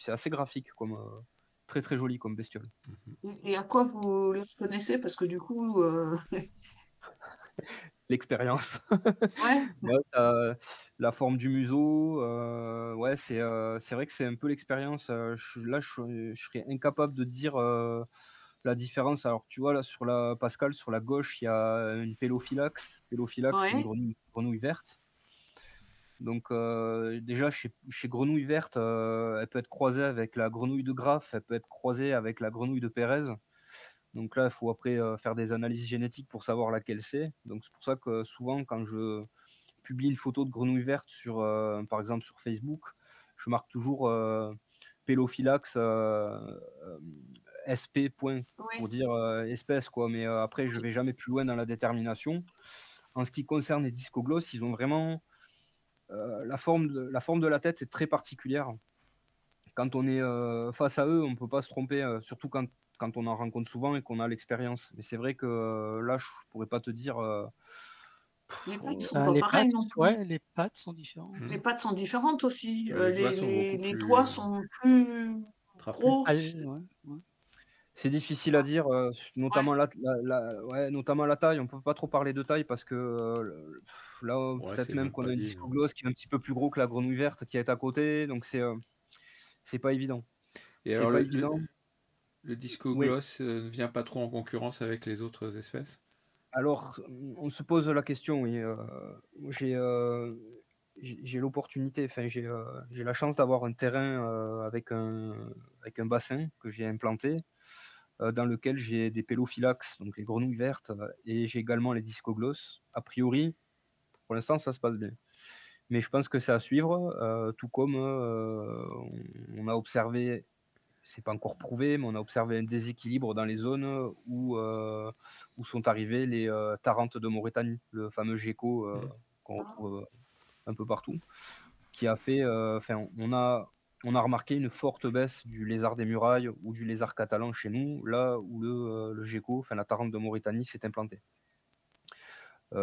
assez graphique, comme très très joli comme bestiole. Et à quoi vous les reconnaissez? Parce que du coup, L'expérience. ouais, Ouais, la forme du museau, ouais, c'est vrai que c'est un peu l'expérience. Je serais incapable de dire la différence. Alors, tu vois, là, Pascal, sur la gauche, il y a une Pélophylax. Pélophylax, c'est une ouais, grenouille verte. Donc, déjà, chez grenouille verte, elle peut être croisée avec la grenouille de Graff, elle peut être croisée avec la grenouille de Pérez. Donc là, il faut après faire des analyses génétiques pour savoir laquelle c'est. Donc, c'est pour ça que souvent, quand je publie une photo de grenouille verte par exemple sur Facebook, je marque toujours Pélophylax SP point pour oui. dire espèce, quoi. Mais après, je vais jamais plus loin dans la détermination. En ce qui concerne les discogloss, ils ont vraiment la forme de la tête est très particulière. Quand on est face à eux, on ne peut pas se tromper, surtout quand on en rencontre souvent et qu'on a l'expérience. Mais c'est vrai que là, je ne pourrais pas te dire. Les pattes sont pas Les pareilles pattes, non plus. ouais, les pattes sont différentes. Les pattes sont différentes aussi. Les doigts sont beaucoup Les plus doigts sont plus trapus. gros. Ouais. C'est difficile à dire, notamment ouais, notamment la taille. On peut pas trop parler de taille parce que là, Ouais, peut-être c'est même même qu'on pas a un dit. discogloss qui est un petit peu plus gros que la grenouille verte qui est à côté, donc c'est pas évident. Et C'est alors, pas évident. le Oui. discogloss ne vient pas trop en concurrence avec les autres espèces? Alors, on se pose la question, oui. J'ai l'opportunité, enfin j'ai la chance d'avoir un terrain avec un bassin que j'ai implanté, dans lequel j'ai des Pélophylax, donc les grenouilles vertes, et j'ai également les Discogloss. A priori, pour l'instant, ça se passe bien. Mais je pense que c'est à suivre, tout comme on a observé, c'est pas encore prouvé, mais on a observé un déséquilibre dans les zones où sont arrivés les Tarantes de Mauritanie, le fameux gecko qu'on retrouve un peu partout, qui a fait, enfin, on a remarqué une forte baisse du lézard des murailles ou du lézard catalan chez nous, là où le gecko, enfin la Tarente de Mauritanie, s'est implanté.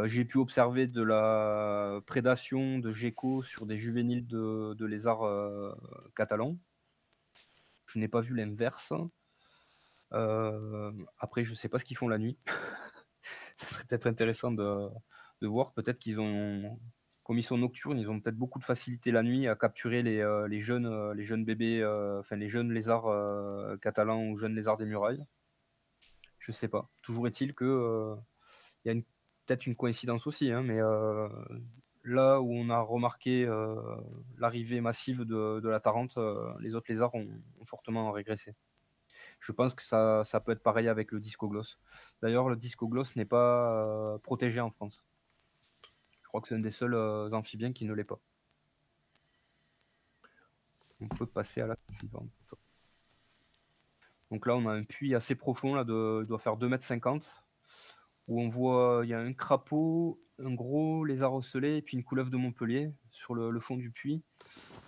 J'ai pu observer de la prédation de gecko sur des juvéniles de lézards catalans. Je n'ai pas vu l'inverse. Après, je ne sais pas ce qu'ils font la nuit. Ça serait peut-être intéressant de voir. Peut-être qu'ils ont, comme ils sont nocturnes, ils ont peut-être beaucoup de facilité la nuit à capturer les jeunes bébés, enfin les jeunes lézards catalans ou jeunes lézards des murailles. Je sais pas. Toujours est-il que il y a peut-être une coïncidence aussi, hein, mais là où on a remarqué l'arrivée massive de la Tarente, les autres lézards ont fortement régressé. Je pense que ça peut être pareil avec le discogloss. D'ailleurs, le discogloss n'est pas protégé en France. Je crois que c'est un des seuls amphibiens qui ne l'est pas. On peut passer à la suivante. Donc là, on a un puits assez profond, là, doit faire 2,50 m, où on voit, il y a un crapaud, un gros lézard ocellé et puis une couleuvre de Montpellier sur le fond du puits.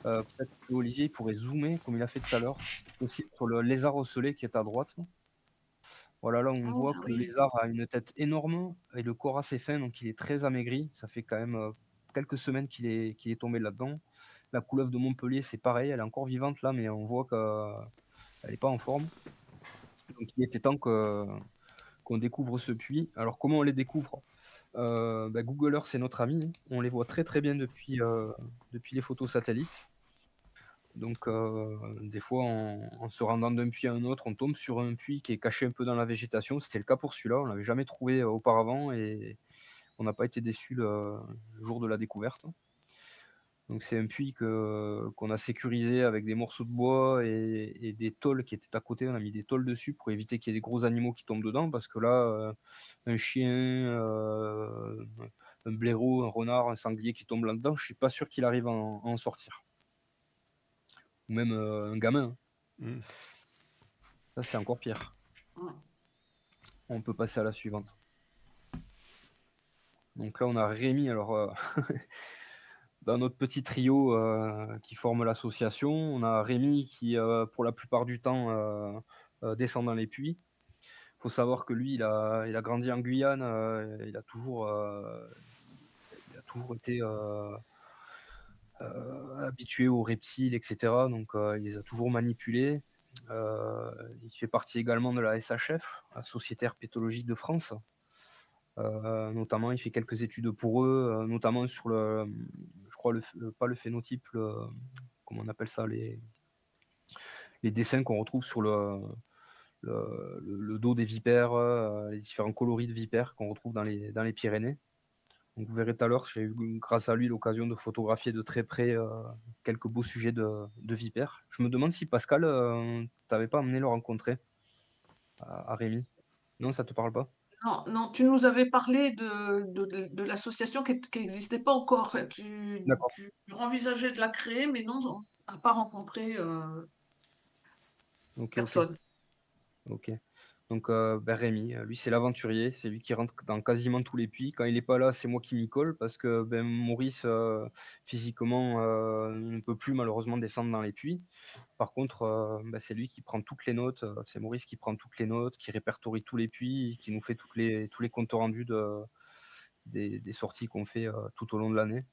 Peut-être que Olivier pourrait zoomer comme il a fait tout à l'heure, si c'est possible, sur le lézard ocellé qui est à droite. Voilà, là, on voit Ah que le oui. lézard a une tête énorme et le corps assez fin, donc il est très amaigri. Ça fait quand même quelques semaines qu'il est tombé là-dedans. La couleuvre de Montpellier, c'est pareil, elle est encore vivante là, mais on voit qu'elle est pas en forme. Donc il était temps qu'on découvre ce puits. Alors comment on les découvre? Google Earth, c'est notre ami. On les voit très, très bien depuis les photos satellites. Donc des fois, en se rendant d'un puits à un autre, on tombe sur un puits qui est caché un peu dans la végétation. C'était le cas pour celui-là, on l'avait jamais trouvé, auparavant et on n'a pas été déçus le jour de la découverte. Donc c'est un puits qu'on a sécurisé avec des morceaux de bois et des tôles qui étaient à côté. On a mis des tôles dessus pour éviter qu'il y ait des gros animaux qui tombent dedans parce que là, un chien, un blaireau, un renard, un sanglier qui tombe là-dedans, je suis pas sûr qu'il arrive à en sortir. Ou même, un gamin, hein. Mmh. Ça, c'est encore pire. Ouais. On peut passer à la suivante. Donc là, on a Rémi. Alors, dans notre petit trio qui forme l'association, on a Rémi qui, pour la plupart du temps, descend dans les puits. Il faut savoir que lui, il a grandi en Guyane, il a toujours été habitué aux reptiles, etc. Donc, il les a toujours manipulés. Il fait partie également de la SHF, la Société herpétologique de France. Notamment, il fait quelques études pour eux, notamment sur je crois, pas le phénotype, comment on appelle ça, les dessins qu'on retrouve sur le dos des vipères, les différents coloris de vipères qu'on retrouve dans les Pyrénées. Donc vous verrez tout à l'heure, j'ai eu, grâce à lui, l'occasion de photographier de très près quelques beaux sujets de vipères. Je me demande si Pascal, t'avais pas amené le rencontrer à Rémi. Non, ça te parle pas? Non, non, tu nous avais parlé de l'association qui n'existait pas encore. D'accord. Tu envisageais de la créer, mais non, on n'a pas rencontré Ok. personne. Ok. Donc Rémi, lui c'est l'aventurier, c'est lui qui rentre dans quasiment tous les puits. Quand il n'est pas là, c'est moi qui m'y colle parce que Maurice, physiquement, ne peut plus malheureusement descendre dans les puits. Par contre, c'est lui qui prend toutes les notes, c'est Maurice qui prend toutes les notes, qui répertorie tous les puits, qui nous fait tous les comptes rendus des sorties qu'on fait tout au long de l'année.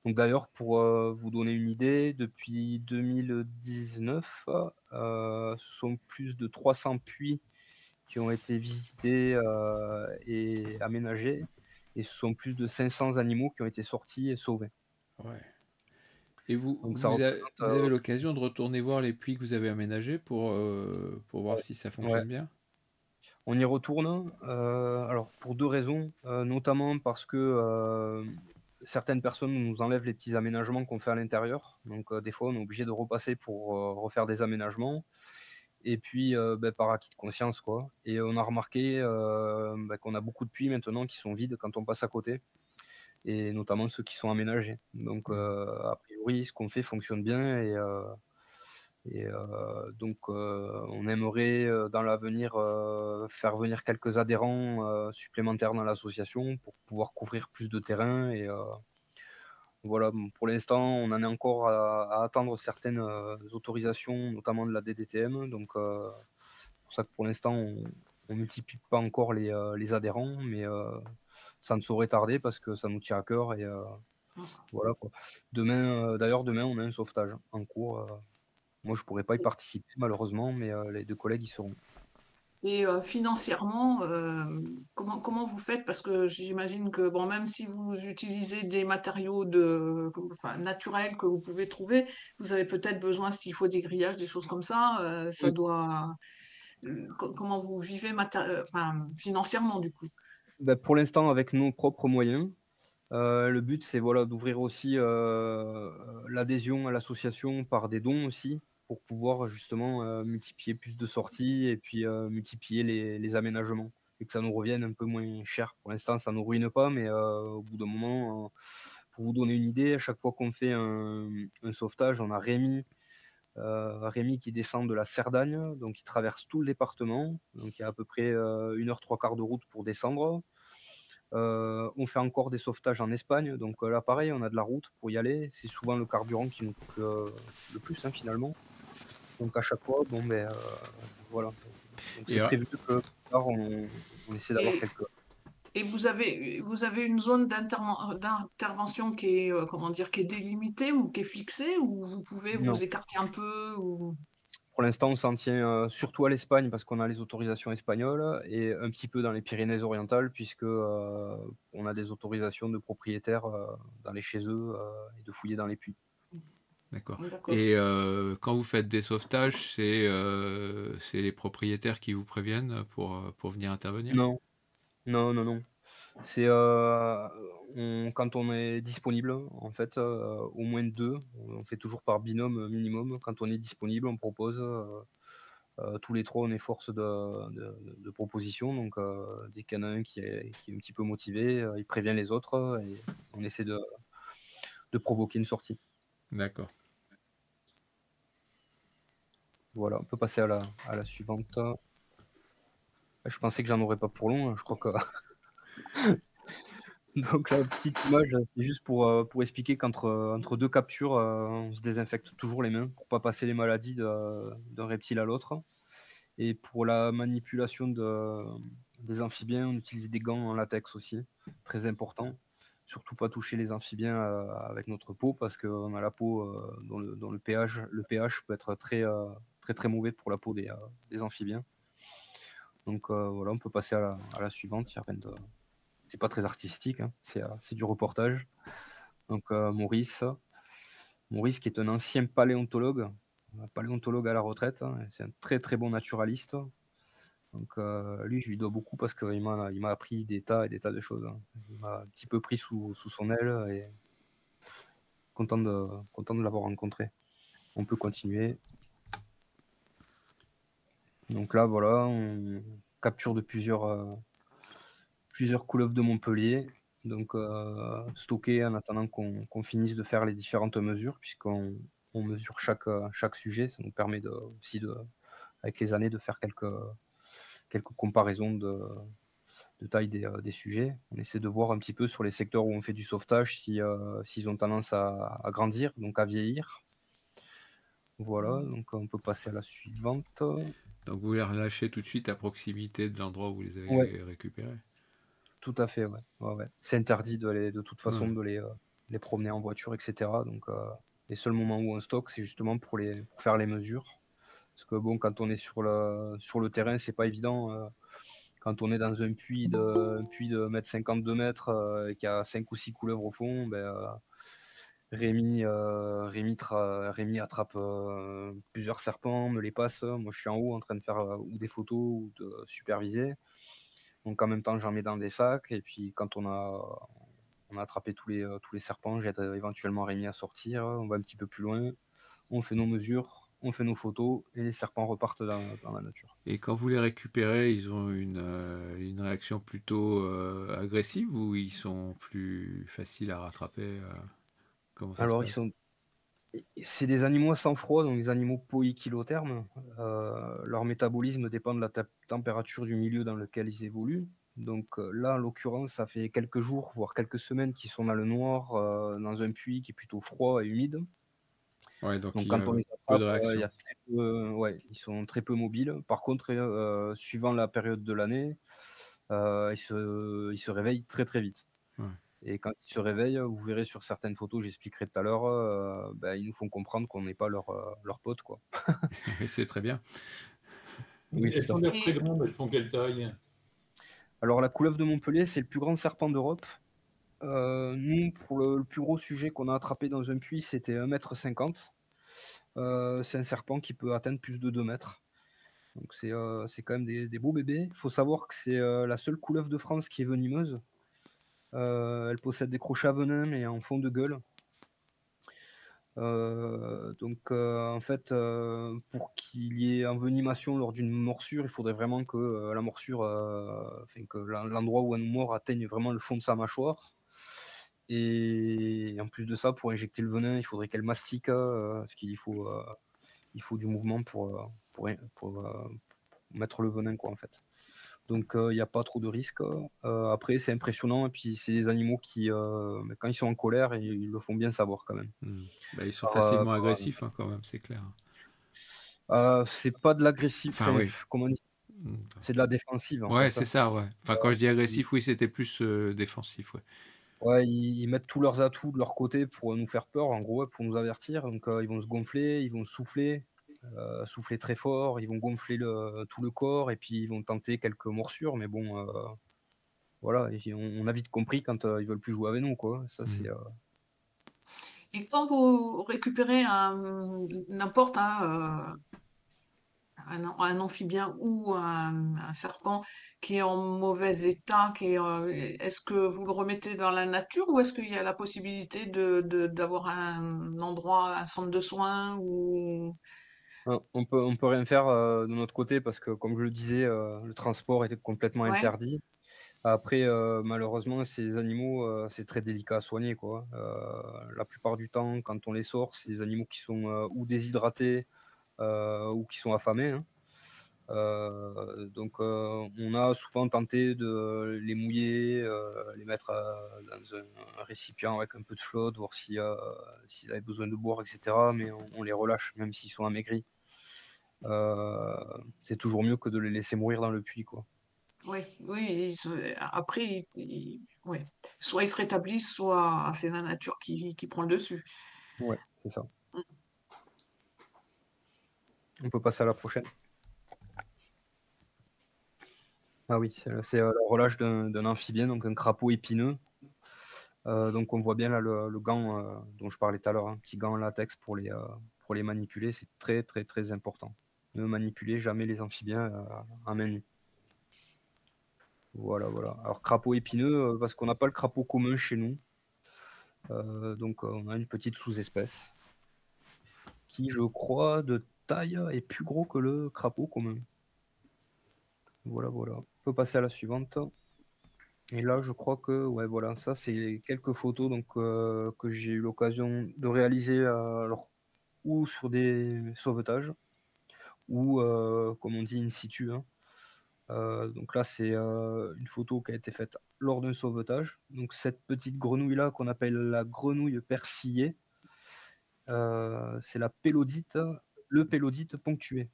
Donc d'ailleurs, pour vous donner une idée, depuis 2019, ce sont plus de 300 puits qui ont été visités et aménagés, et ce sont plus de 500 animaux qui ont été sortis et sauvés. Ouais. Et vous, Donc ça vous avez représente, l'occasion de retourner voir les puits que vous avez aménagés pour voir si ça ouais, fonctionne bien? on y retourne. Alors pour deux raisons, notamment parce que certaines personnes nous enlèvent les petits aménagements qu'on fait à l'intérieur. Donc des fois, on est obligé de repasser pour refaire des aménagements. Et puis, par acquis de conscience, quoi. Et on a remarqué qu'on a beaucoup de puits maintenant qui sont vides quand on passe à côté, et notamment ceux qui sont aménagés. Donc, a priori, ce qu'on fait fonctionne bien, donc, on aimerait dans l'avenir faire venir quelques adhérents supplémentaires dans l'association pour pouvoir couvrir plus de terrain. Et voilà, pour l'instant, on en est encore à attendre certaines autorisations, notamment de la DDTM. Donc, c'est pour ça que pour l'instant, on multiplie pas encore les adhérents, mais ça ne saurait tarder parce que ça nous tient à cœur. Et voilà, quoi. D'ailleurs, demain, on a un sauvetage en cours. Moi, je pourrais pas y participer malheureusement, mais les deux collègues y seront. Et financièrement, comment vous faites? Parce que j'imagine que bon, même si vous utilisez des matériaux enfin, naturels que vous pouvez trouver, vous avez peut-être besoin, s'il faut des grillages, des choses comme ça, ça Oui. doit. Comment vous vivez enfin, financièrement du coup? Pour l'instant, avec nos propres moyens. Le but, c'est voilà, d'ouvrir aussi l'adhésion à l'association par des dons aussi, pour pouvoir justement multiplier plus de sorties et puis multiplier les aménagements et que ça nous revienne un peu moins cher. Pour l'instant, ça ne nous ruine pas, mais au bout d'un moment, pour vous donner une idée, à chaque fois qu'on fait un sauvetage, on a Rémi qui descend de la Cerdagne, donc il traverse tout le département, donc il y a à peu près 1 heure 3 quarts de route pour descendre. On fait encore des sauvetages en Espagne, donc là pareil, on a de la route pour y aller. C'est souvent le carburant qui nous coûte le plus, hein, finalement. Donc à chaque fois, voilà. Donc Et c'est prévu que plus tard, on essaie d'avoir Et, quelques. Et vous avez une zone d'intervention qui est, comment dire, qui est délimitée ou qui est fixée, ou vous pouvez Non. vous écarter un peu ou... Pour l'instant, on s'en tient surtout à l'Espagne parce qu'on a les autorisations espagnoles et un petit peu dans les Pyrénées-Orientales puisque on a des autorisations de propriétaires d'aller chez eux et de fouiller dans les puits. D'accord. D'accord. Et quand vous faites des sauvetages, c'est les propriétaires qui vous préviennent pour venir intervenir? Non, non, non, non. C'est quand on est disponible, en fait, au moins deux. On fait toujours par binôme minimum. Quand on est disponible, on propose. Tous les trois, on est force de proposition. Donc, dès qu'il y en a un qui est un petit peu motivé, il prévient les autres et on essaie de provoquer une sortie. D'accord. Voilà, on peut passer à la suivante. Je pensais que j'en aurais pas pour long. Je crois que donc la petite image, c'est juste pour expliquer entre deux captures, on se désinfecte toujours les mains pour pas passer les maladies d'un reptile à l'autre. Et pour la manipulation des amphibiens, on utilise des gants en latex aussi, très important. Surtout pas toucher les amphibiens avec notre peau parce qu'on a la peau dont le pH peut être très mauvais pour la peau des amphibiens. Donc voilà, on peut passer à la suivante. Il y a rien de... C'est pas très artistique, hein. C'est du reportage. Donc Maurice qui est un ancien paléontologue à la retraite, hein. C'est un très bon naturaliste. Donc lui, je lui dois beaucoup parce qu'il m'a appris des tas et des tas de choses, hein. Il m'a un petit peu pris sous son aile et content de l'avoir rencontré. On peut continuer. Donc là, voilà, on capture de plusieurs couleuvres de Montpellier. Donc stocké en attendant qu'on finisse de faire les différentes mesures, puisqu'on mesure chaque sujet. Ça nous permet aussi avec les années de faire quelques comparaisons de taille des sujets. On essaie de voir un petit peu sur les secteurs où on fait du sauvetage s'ils ont tendance à grandir, donc à vieillir. Voilà, donc on peut passer à la suivante. Donc vous les relâchez tout de suite à proximité de l'endroit où vous les avez Ouais. récupérés? Tout à fait, ouais. Ouais. C'est interdit de toute façon Ouais. de les promener en voiture, etc. Donc les seuls moments où on stocke, c'est justement pour faire les mesures. Parce que bon, quand on est sur le terrain, c'est pas évident. Quand on est dans un puits de 1,50 m, 2 mètres, et qu'il y a 5 ou 6 couleuvres au fond, Rémi attrape plusieurs serpents, me les passe. Moi, je suis en haut en train de faire ou des photos ou de superviser. Donc en même temps, j'en mets dans des sacs. Et puis quand on a attrapé tous les serpents, j'aide éventuellement Rémi à sortir. On va un petit peu plus loin. On fait nos mesures, on fait nos photos et les serpents repartent dans la nature. Et quand vous les récupérez, ils ont une réaction plutôt agressive ou ils sont plus faciles à rattraper? Comment ça se Alors, passe? c'est des animaux à sang-froid, donc des animaux poikilothermes. Leur métabolisme dépend de la température du milieu dans lequel ils évoluent. Donc là, en l'occurrence, ça fait quelques jours, voire quelques semaines qu'ils sont dans le noir, dans un puits qui est plutôt froid et humide. Ouais, donc Donc il y quand a on les peu de attrape, il y réaction. a très peu, ouais, ils sont très peu mobiles. Par contre, suivant la période de l'année, ils se réveillent très vite. Ouais. Et quand ils se réveillent, vous verrez sur certaines photos, j'expliquerai tout à l'heure, ils nous font comprendre qu'on n'est pas leur pote, quoi. C'est très bien. Oui, Elles tout à sont fait. l'air très grandes, elles font quelle taille? Alors la couleuvre de Montpellier, c'est le plus grand serpent d'Europe. Nous, pour le plus gros sujet qu'on a attrapé dans un puits, c'était 1,50 m. C'est un serpent qui peut atteindre plus de 2 mètres. Donc c'est quand même des beaux bébés. Il faut savoir que c'est la seule couleuvre de France qui est venimeuse. Elle possède des crochets à venin, mais en fond de gueule. En fait, pour qu'il y ait envenimation lors d'une morsure, il faudrait vraiment que la morsure, que l'endroit où elle nous mord atteigne vraiment le fond de sa mâchoire. Et en plus de ça, pour injecter le venin, il faudrait qu'elle mastique, parce qu'il faut du mouvement pour mettre le venin, quoi, en fait. Donc il n'y a pas trop de risques. Après, c'est impressionnant. Et puis, c'est des animaux qui, quand ils sont en colère, ils le font bien savoir quand même. Ils sont facilement agressifs, hein, quand même, c'est clair. C'est pas de l'agressif. Enfin, oui. Comment dire, C'est de la défensive en Ouais, fait, c'est hein. ça, ouais. Enfin, quand je dis Ils agressif, oui, c'était plus défensif, ouais. ouais, ils mettent tous leurs atouts de leur côté pour nous faire peur, en gros, ouais, pour nous avertir. Donc, ils vont se gonfler, ils vont souffler très fort, ils vont gonfler tout le corps et puis ils vont tenter quelques morsures. Mais bon, voilà, et puis on a vite compris quand, ils veulent plus jouer avec nous, quoi. Ça, Mmh. Et quand vous récupérez n'importe un amphibien ou un serpent qui est en mauvais état, est-ce que vous le remettez dans la nature ou est-ce qu'il y a la possibilité d'avoir un endroit, un centre de soins ou... On peut rien faire, de notre côté parce que comme je le disais, le transport était complètement Ouais, interdit. Après, malheureusement, ces animaux, c'est très délicat à soigner, quoi. La plupart du temps, quand on les sort, c'est des animaux qui sont, ou déshydratés, ou qui sont affamés, hein. Donc, on a souvent tenté de les mouiller, les mettre, dans un récipient avec un peu de flotte, voir si, s'ils avaient besoin de boire et cetera, mais on les relâche même s'ils sont amaigris. C'est toujours mieux que de les laisser mourir dans le puits, quoi. ouais, oui, après, ouais. Soit ils se rétablissent, soit c'est la nature qui prend le dessus. Ouais, c'est ça. Mm. On peut passer à la prochaine. Ah oui, c'est le relâche d'un amphibien, donc un crapaud épineux. Donc on voit bien là le gant, dont je parlais tout à l'heure, un petit gant en latex pour les manipuler, c'est très, très, très important. Ne manipulez jamais les amphibiens, à main nue. Voilà, voilà. Alors crapaud épineux, parce qu'on n'a pas le crapaud commun chez nous, donc on a une petite sous-espèce qui, je crois, de taille est plus gros que le crapaud commun. Voilà, voilà. On peut passer à la suivante. Et là, je crois que, ouais, voilà, ça, c'est quelques photos donc, que j'ai eu l'occasion de réaliser, alors, ou sur des sauvetages, ou, comme on dit, in situ, hein. Donc là, c'est une photo qui a été faite lors d'un sauvetage. Donc, cette petite grenouille-là, qu'on appelle la grenouille persillée, c'est le pélodite ponctué.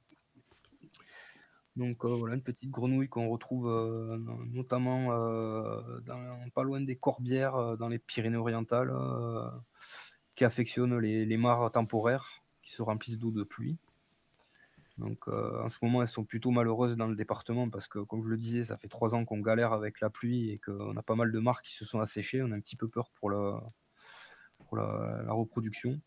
Donc, voilà, une petite grenouille qu'on retrouve, notamment, pas loin des Corbières, dans les Pyrénées-Orientales, qui affectionnent les mares temporaires qui se remplissent d'eau de pluie. Donc, en ce moment, elles sont plutôt malheureuses dans le département parce que, comme je le disais, ça fait 3 ans qu'on galère avec la pluie et qu'on a pas mal de mares qui se sont asséchées. On a un petit peu peur pour la reproduction.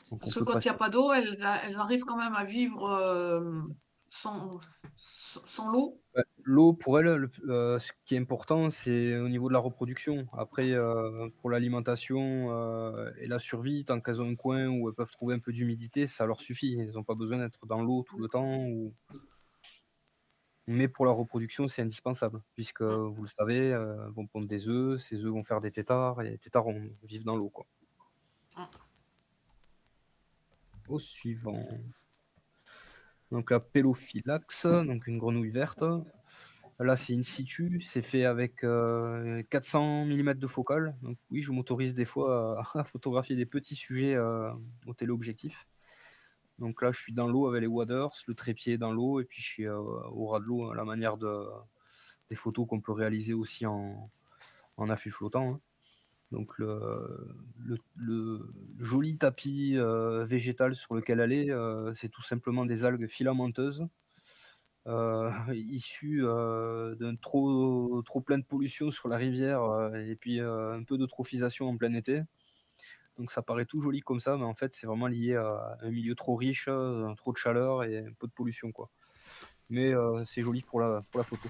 Donc on Parce que peut quand il passer. n'y a pas d'eau, elles arrivent quand même à vivre sans, sans l'eau. L'eau pour elles, ce qui est important, c'est au niveau de la reproduction. Après, pour l'alimentation, et la survie, tant qu'elles ont un coin où elles peuvent trouver un peu d'humidité, ça leur suffit. Elles ont pas besoin d'être dans l'eau tout le temps mais pour la reproduction, c'est indispensable puisque, Mm. vous le savez, elles vont pondre des œufs, ces œufs vont faire des têtards et les têtards vivent dans l'eau, quoi. Mm. Au suivant. Donc la Pelophylax, donc une grenouille verte. Là, c'est in situ, c'est fait avec 400 millimètres de focale. Donc oui, je m'autorise des fois à photographier des petits sujets au téléobjectif. Donc là, je suis dans l'eau avec les waders, le trépied dans l'eau, et puis je suis au ras de l'eau, à la manière des photos qu'on peut réaliser aussi en affût flottant, hein. Donc le joli tapis végétal sur lequel elle est, c'est tout simplement des algues filamenteuses issues d'un trop plein de pollution sur la rivière, et puis un peu d'eutrophisation en plein été. Donc ça paraît tout joli comme ça, mais en fait c'est vraiment lié à un milieu trop riche, trop de chaleur et un peu de pollution, quoi. Mais c'est joli pour la photo.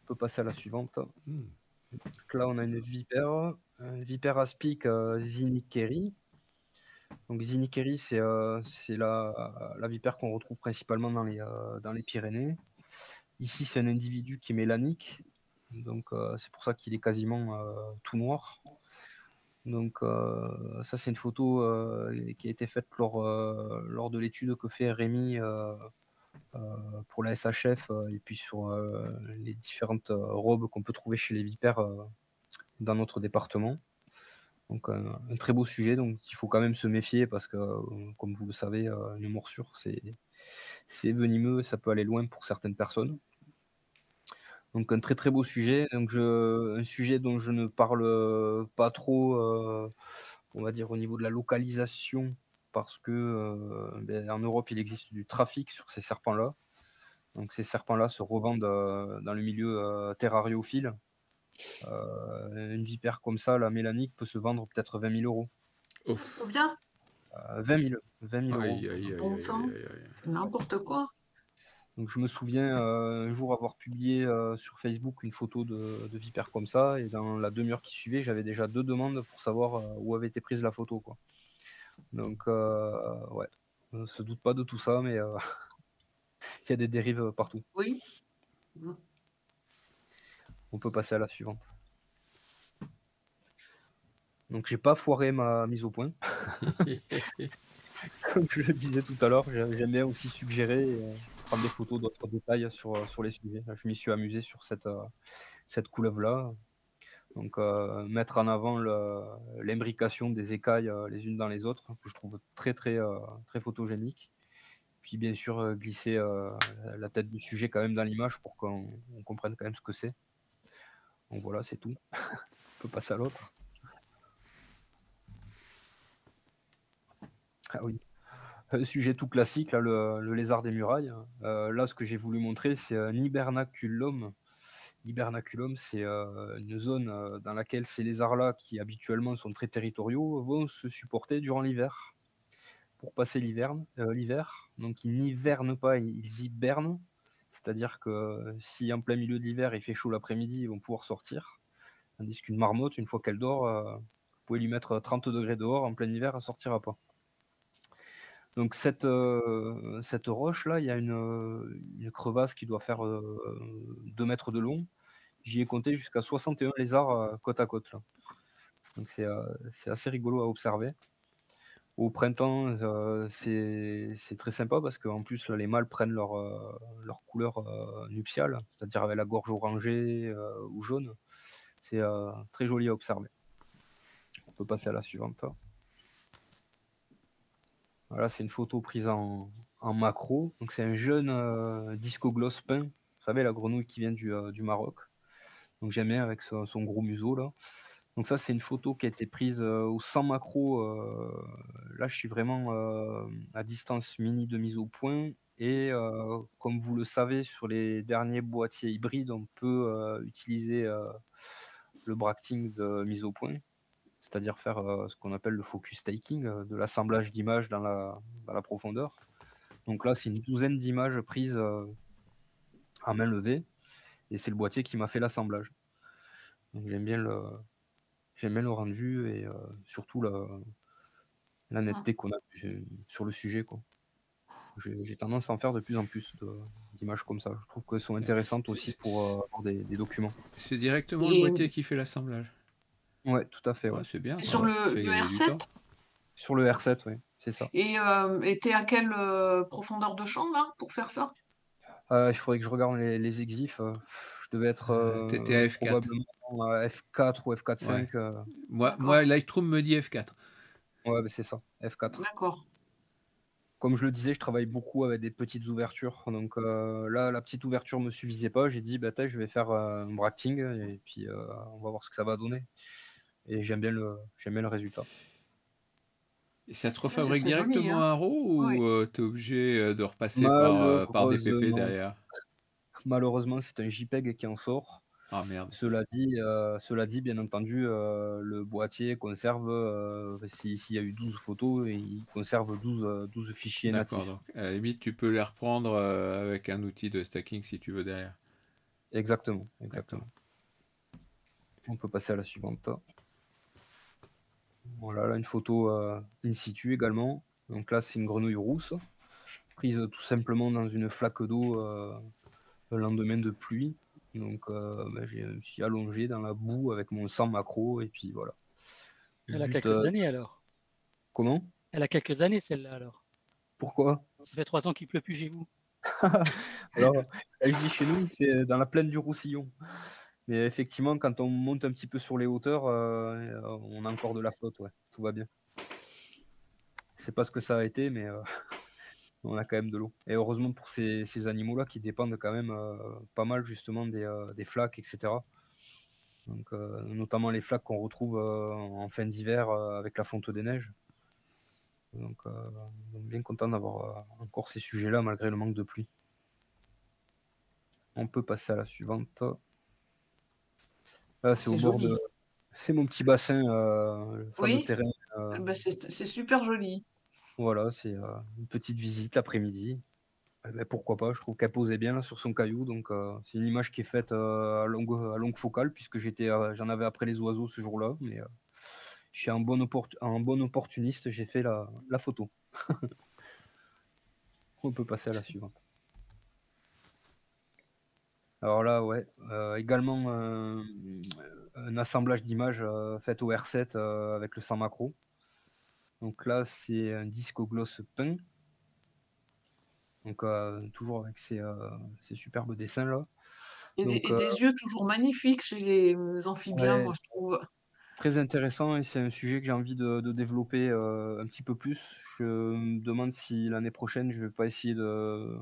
On peut passer à la suivante. Mmh. Donc là, on a une vipère aspic Zinnikeri. Donc Zinnikeri, c'est la vipère qu'on retrouve principalement dans les Pyrénées. Ici, c'est un individu qui est mélanique, donc c'est pour ça qu'il est quasiment tout noir. Donc ça, c'est une photo qui a été faite lors de l'étude que fait Rémi pour la SHF et puis sur les différentes robes qu'on peut trouver chez les vipères dans notre département. Donc un très beau sujet, donc il faut quand même se méfier parce que, comme vous le savez, une morsure, C'est venimeux, ça peut aller loin pour certaines personnes. Donc un très, très beau sujet, un sujet dont je ne parle, pas trop, on va dire au niveau de la localisation parce que, en Europe, il existe du trafic sur ces serpents-là. Donc ces serpents-là se revendent, dans le milieu, terrariophile. Une vipère comme ça, la mélannique, peut se vendre peut-être 20 000 €. Ouf. Combien? 20 000 €. Aïe, aïe, aïe, Bon aïe, sang, aïe, aïe. n'importe quoi. Donc je me souviens, un jour avoir publié, sur Facebook une photo de vipère comme ça et dans la demi-heure qui suivait, j'avais déjà 2 demandes pour savoir, où avait été prise la photo, quoi. Donc ouais, on se doute pas de tout ça, mais il y a des dérives, partout. Oui. Mmh. On peut passer à la suivante. Donc j'ai pas foiré ma mise au point. Comme je le disais tout à l'heure, j'aime bien aussi suggérer et prendre des photos d'autres détails sur les sujets. Là, je m'y suis amusé sur cette couleuvre-là. Donc mettre en avant l'imbrication des écailles, les unes dans les autres, que je trouve très, très, très photogénique. Puis bien sûr, glisser, la tête du sujet quand même dans l'image pour qu'on comprenne quand même ce que c'est. Donc voilà, c'est tout. On peut passer à l'autre. Ah oui. Sujet tout classique, là, le lézard des murailles. Là, ce que j'ai voulu montrer, c'est un hibernaculum. Hibernaculum, c'est, une zone, dans laquelle ces lézards-là, qui habituellement sont très territoriaux, vont se supporter durant l'hiver. Pour passer l'hiver. Donc ils n'hivernent pas, ils hibernent. C'est-à-dire que si en plein milieu de l'hiver, il fait chaud l'après-midi, ils vont pouvoir sortir. Tandis qu'une marmotte, une fois qu'elle dort, vous pouvez lui mettre 30 degrés dehors, en plein hiver, elle sortira pas. Donc cette roche-là, il y a une crevasse qui doit faire, 2 mètres de long. J'y ai compté jusqu'à 61 lézards, côte à côte, là. Donc c'est assez rigolo à observer. Au printemps, c'est très sympa parce qu'en plus, là, les mâles prennent leur couleur, nuptiale, c'est-à-dire avec la gorge orangée, ou jaune. C'est, très joli à observer. On peut passer à la suivante. Voilà, c'est une photo prise en macro. Donc c'est un jeune, Discoglosse peint. Vous savez, la grenouille qui vient du Maroc. Donc j'aime bien avec son gros museau là. Donc ça, c'est une photo qui a été prise, au 100 macro. Là, je suis vraiment, à distance mini de mise au point et comme vous le savez, sur les derniers boîtiers hybrides, on peut, utiliser, le bracting de mise au point. C'est-à-dire faire, ce qu'on appelle le focus taking, de l'assemblage d'images dans la profondeur. Donc là, c'est une douzaine d'images prises, à main levée et c'est le boîtier qui m'a fait l'assemblage. Donc j'aime bien le rendu et surtout la netteté qu'on a sur le sujet, quoi. J'ai tendance à en faire de plus en plus d'images comme ça. Je trouve qu'elles sont intéressantes aussi pour avoir des documents. C'est directement le Et, boîtier qui fait l'assemblage. Ouais, tout à fait, Ouais, ouais. c'est bien. et Ça sur ça le fait gagner du R7? temps. Sur le R7, oui, c'est ça. Et t'es à quelle profondeur de champ là pour faire ça? Il faudrait que je regarde les exifs. Je devais être T'étais à F4. probablement à F4 ou Ouais. F4.5. Moi, Lightroom me dit F4. Ouais, bah, c'est ça, F4. D'accord. Comme je le disais, je travaille beaucoup avec des petites ouvertures. Donc là, la petite ouverture me suffisait pas. J'ai dit, bah, je vais faire un bracting et puis on va voir ce que ça va donner. Et j'aime bien le résultat. Et ça te Ouais, c'est refabrique très joli, directement hein? un RAW Oui. ou t'es obligé de repasser par des PP Malheureusement, derrière? malheureusement, c'est un JPEG qui en sort. Ah merde. Cela dit, bien entendu, le boîtier conserve, s'il y a eu 12 photos, et il conserve 12 fichiers D'accord, natifs. donc à la limite, tu peux les reprendre avec un outil de stacking si tu veux derrière. Exactement, D'accord. exactement. On peut passer à la suivante. Voilà, là, une photo in situ également. Donc là, c'est une grenouille rousse, prise tout simplement dans une flaque d'eau le lendemain de pluie. Donc, je me suis allongé dans la boue avec mon 100 macro, et puis voilà. Elle a But, quelques années alors. comment? Elle a quelques années celle-là alors. Pourquoi? Ça fait 3 ans qu'il pleut plus chez vous. Alors, quand je dis chez nous, c'est dans la plaine du Roussillon. Mais effectivement, quand on monte un petit peu sur les hauteurs, on a encore de la flotte, ouais, tout va bien. Je sais pas ce que ça a été, mais on a quand même de l'eau. Et heureusement pour ces animaux-là qui dépendent quand même pas mal justement des flaques, etc. Donc, notamment les flaques qu'on retrouve en fin d'hiver avec la fonte des neiges. Donc, bien content d'avoir encore ces sujets-là malgré le manque de pluie. On peut passer à la suivante. Là, c'est au C'est bord joli. c'est mon petit bassin, le fameux Oui, terrain. bah, c'est super joli. Voilà, c'est une petite visite l'après-midi. Eh ben, pourquoi pas, je trouve qu'elle posait bien là, sur son caillou. Donc, c'est une image qui est faite à longue focale, puisque j'en avais après les oiseaux ce jour-là. Mais je suis un bon opportuniste, j'ai fait la photo. On peut passer à la suivante. Alors là, ouais, également un assemblage d'images faites au R7 avec le 100 macro. Donc là, c'est un disque au gloss peint. Donc toujours avec ces superbes dessins là. Donc Et des yeux toujours magnifiques chez les amphibiens, ouais, moi, je trouve. très intéressant et c'est un sujet que j'ai envie de développer un petit peu plus. Je me demande si l'année prochaine, je vais pas essayer de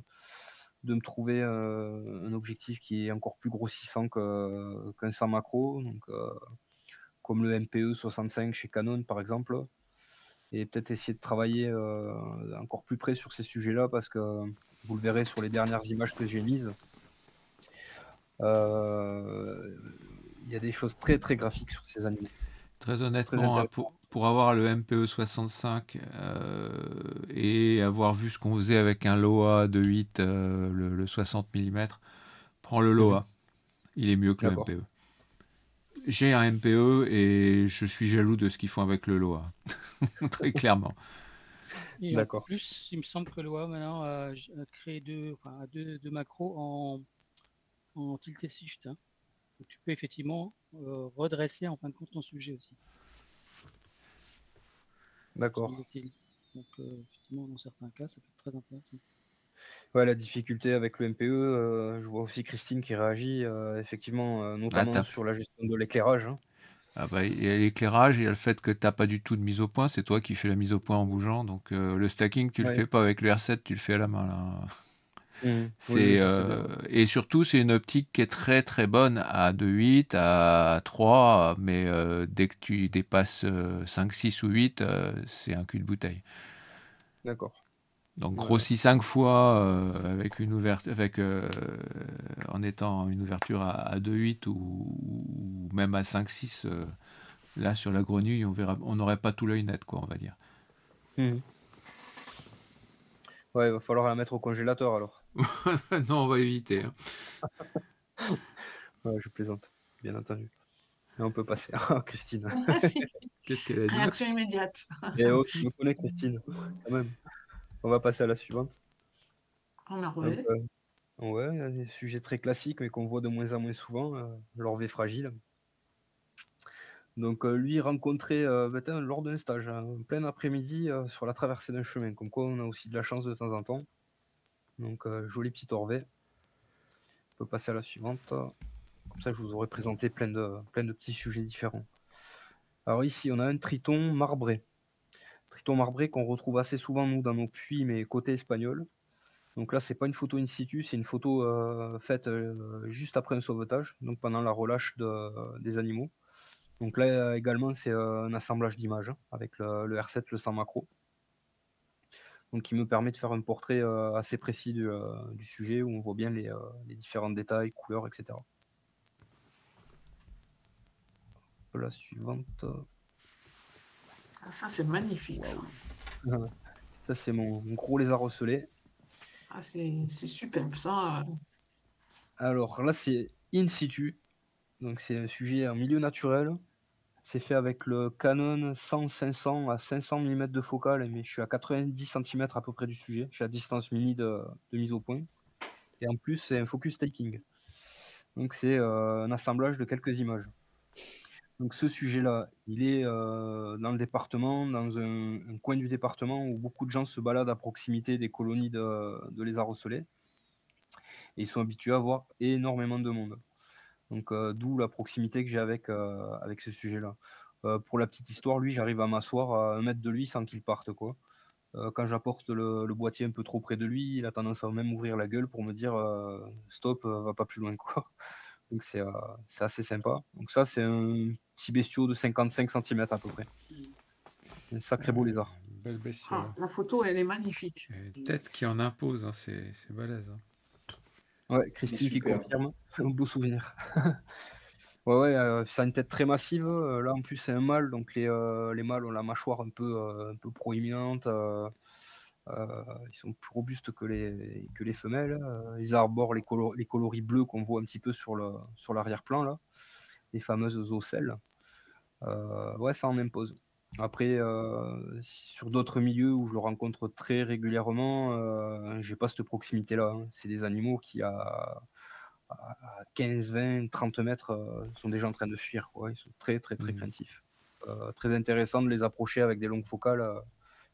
me trouver un objectif qui est encore plus grossissant qu'un 100 macro, donc comme le MPE 65 chez Canon par exemple, et peut-être essayer de travailler encore plus près sur ces sujets-là parce que vous le verrez sur les dernières images que j'ai mises. Il y a des choses très très graphiques sur ces animaux. Très Très honnêtement, hein, intéressant. pour avoir le MPE 65 et avoir vu ce qu'on faisait avec un Loa de 8, le 60 mm, prends le Mhm. Loa. Il est mieux que le D'accord. MPE. J'ai un MPE et je suis jaloux de ce qu'ils font avec le Loa. Très clairement. Et en D'accord. plus, il me semble que Loa maintenant a créé deux macros en tilt et shift, hein. Donc, tu peux effectivement redresser en fin de compte ton sujet aussi, D'accord. semble-t-il. Donc, effectivement, dans certains cas, ça peut être très intéressant. Ouais, la difficulté avec le MPE, je vois aussi Christine qui réagit, effectivement, Ah, notamment sur la gestion de l'éclairage, hein. Ah bah, il y a l'éclairage, il y a le fait que tu n'as pas du tout de mise au point, c'est toi qui fais la mise au point en bougeant, donc le stacking tu le Ouais. fais pas avec le R7, tu le fais à la main là. Oui, C'est je sais bien. et surtout c'est une optique qui est très très bonne à 2.8, à 3, mais dès que tu dépasses 5, 6 ou 8, c'est un cul de bouteille. D'accord. Donc Ouais. grossi 5 fois avec une ouverture, en étant une ouverture à 2.8 ou même à 5, 6. Là, sur la grenouille, on n'aurait pas tout l'œil net, quoi, on va dire. Mmh. Ouais, il va falloir la mettre au congélateur alors. Non, on va éviter, hein. Ouais, je plaisante, bien entendu. Et on peut passer à Christine. Qu'est-ce qu'elle a dit? Réaction immédiate. Et oh, tu me connais Christine, quand même. On va passer à la suivante. On a Donc, relevé. ouais, il y a des sujets très classiques, mais qu'on voit de moins en moins souvent, l'orvet fragile. Donc, lui rencontré lors d'un stage, en plein après-midi, sur la traversée d'un chemin. Comme quoi, on a aussi de la chance de temps en temps. Donc, joli petit orvet. On peut passer à la suivante. Comme ça, je vous aurais présenté plein de petits sujets différents. Alors ici, on a un triton marbré. Triton marbré qu'on retrouve assez souvent, nous, dans nos puits, mais côté espagnol. Donc là, c'est pas une photo in situ, c'est une photo faite juste après un sauvetage, donc pendant la relâche des animaux. Donc là également, c'est un assemblage d'images hein, avec le R7, le 100 macro. Donc qui me permet de faire un portrait assez précis du sujet où on voit bien les différents détails, couleurs, etc. La suivante. Ah, ça, c'est magnifique, ça. Waouh. Ça, c'est mon gros lézard ocellé. Ah, c'est superbe, ça. Alors là, c'est in situ. Donc c'est un sujet en milieu naturel. C'est fait avec le Canon 100-500 à 500 mm de focale, mais je suis à 90 cm à peu près du sujet. Je suis à distance mini de mise au point. Et en plus, c'est un focus taking. Donc c'est un assemblage de quelques images. Donc ce sujet-là, il est dans le département, dans un coin du département où beaucoup de gens se baladent à proximité des colonies de lézards ocellés. Et ils sont habitués à voir énormément de monde. Donc d'où la proximité que j'ai avec ce sujet-là. Pour la petite histoire, lui, j'arrive à m'asseoir à 1 mètre de lui sans qu'il parte, quoi. Quand j'apporte le boîtier un peu trop près de lui, il a tendance à même ouvrir la gueule pour me dire stop, va pas plus loin, quoi. Donc c'est assez sympa. Donc ça, c'est un petit bestiau de 55 centimètres à peu près. Un sacré beau lézard. Belle bestiole. La photo, elle est magnifique. Et tête qui en impose, hein, c'est balèze. Hein. Ouais, Christine qui super. confirme. Un beau souvenir. Ouais, ça a une tête très massive. Là, en plus, c'est un mâle, donc les mâles ont la mâchoire un peu proéminente. Ils sont plus robustes que les femelles. Ils arborent les coloris bleus qu'on voit un petit peu sur l'arrière-plan, là, les fameuses ocelles. Ouais, ça en impose. Après, sur d'autres milieux où je le rencontre très régulièrement, j'ai pas cette proximité-là. Hein. C'est des animaux qui, à 15, 20, 30 mètres, sont déjà en train de fuir. Quoi. Ils sont très, très, très craintifs. Très intéressant de les approcher avec des longues focales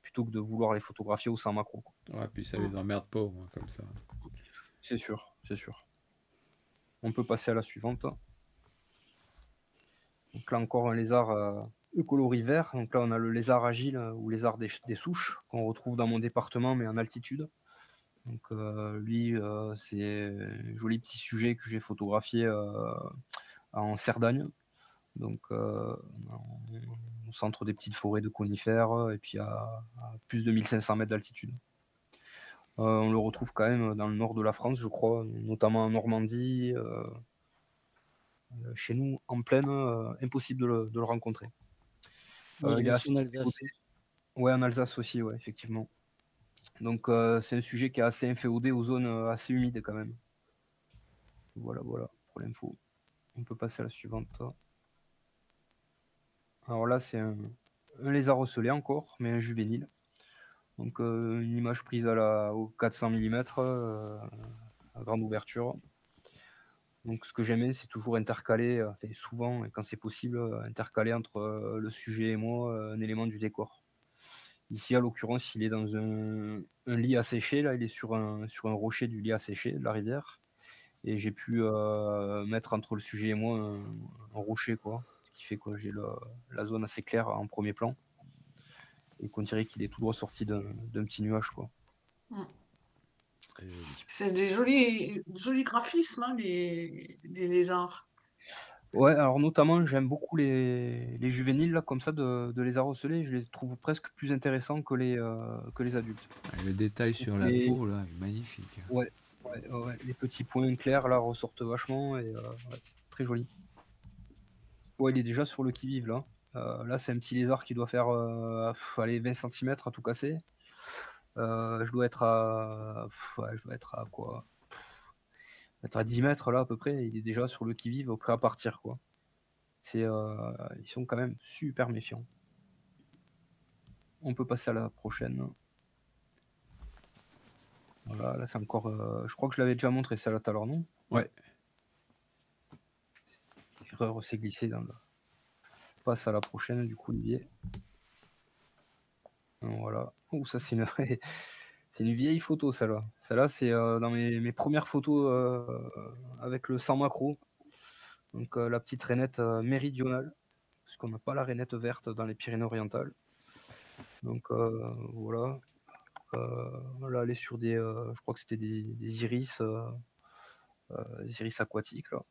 plutôt que de vouloir les photographier au sans macro. Quoi. Ouais, puis ça les emmerde pas, au moins, comme ça. C'est sûr, c'est sûr. On peut passer à la suivante. Donc là encore un lézard coloris vert. Donc là on a le lézard agile ou lézard des souches qu'on retrouve dans mon département mais en altitude. Donc lui c'est un joli petit sujet que j'ai photographié en Cerdagne. Donc au centre des petites forêts de conifères et puis à plus de 1500 mètres d'altitude. On le retrouve quand même dans le nord de la France, je crois, notamment en Normandie. Chez nous, en plaine, impossible de le rencontrer. Oui, il Il est est aussi assez en Alsace. Ouais, en Alsace aussi, ouais, effectivement. Donc c'est un sujet qui est assez inféodé aux zones assez humides quand même. Voilà pour l'info. On peut passer à la suivante. Alors là, c'est un lézard ocellé encore, mais un juvénile. Donc une image prise au 400 mm, à grande ouverture. Donc ce que j'aimais, c'est toujours intercaler, enfin souvent, et quand c'est possible, intercaler entre le sujet et moi un élément du décor. Ici, à l'occurrence, il est dans un lit asséché. Là, il est sur un rocher du lit asséché de la rivière. Et j'ai pu mettre entre le sujet et moi un rocher, quoi. Ce qui fait que j'ai la zone assez claire en premier plan. Et qu'on dirait qu'il est tout droit sorti d'un petit nuage, quoi. Très joli. C'est des jolis graphismes, hein, les lézards. Ouais, alors notamment, j'aime beaucoup les juvéniles, là, comme ça, de lézards ocellés. Je les trouve presque plus intéressants que les adultes. Et le détail sur la Et peau, là, est magnifique. ouais, les petits points clairs, là, ressortent vachement. Et ouais, c'est très joli. Ouais, il est déjà sur le qui-vive, là. Là, c'est un petit lézard qui doit faire allez, 20 cm à tout casser. Je dois être à quoi? Être à 10 mètres là à peu près. Il est déjà sur le qui-vive, prêt à partir, quoi. Ils sont quand même super méfiants. On peut passer à la prochaine. Voilà, là c'est encore. Je crois que je l'avais déjà montré celle-là tout à l'heure, non? Ouais. L'erreur s'est glissée dans le. On passe à la prochaine, du coup, Olivier. Voilà. Oh, ça c'est une. C'est une vieille photo, celle-là. Celle-là, c'est dans mes premières photos avec le 100 macro. Donc la petite rainette méridionale, parce qu'on n'a pas la rainette verte dans les Pyrénées-Orientales. Donc voilà. Là, elle est sur je crois que c'était des iris aquatiques. Là.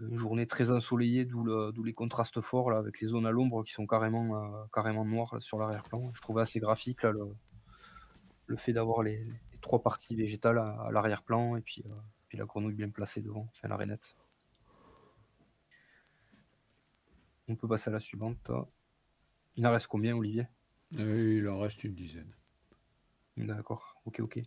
Une journée très ensoleillée, d'où les contrastes forts là, avec les zones à l'ombre qui sont carrément noires là, sur l'arrière-plan. Je trouvais assez graphique là, le fait d'avoir les trois parties végétales à l'arrière-plan et puis la grenouille bien placée devant, enfin la rainette. On peut passer à la suivante. Il en reste combien, Olivier? Il en reste une dizaine. D'accord, ok.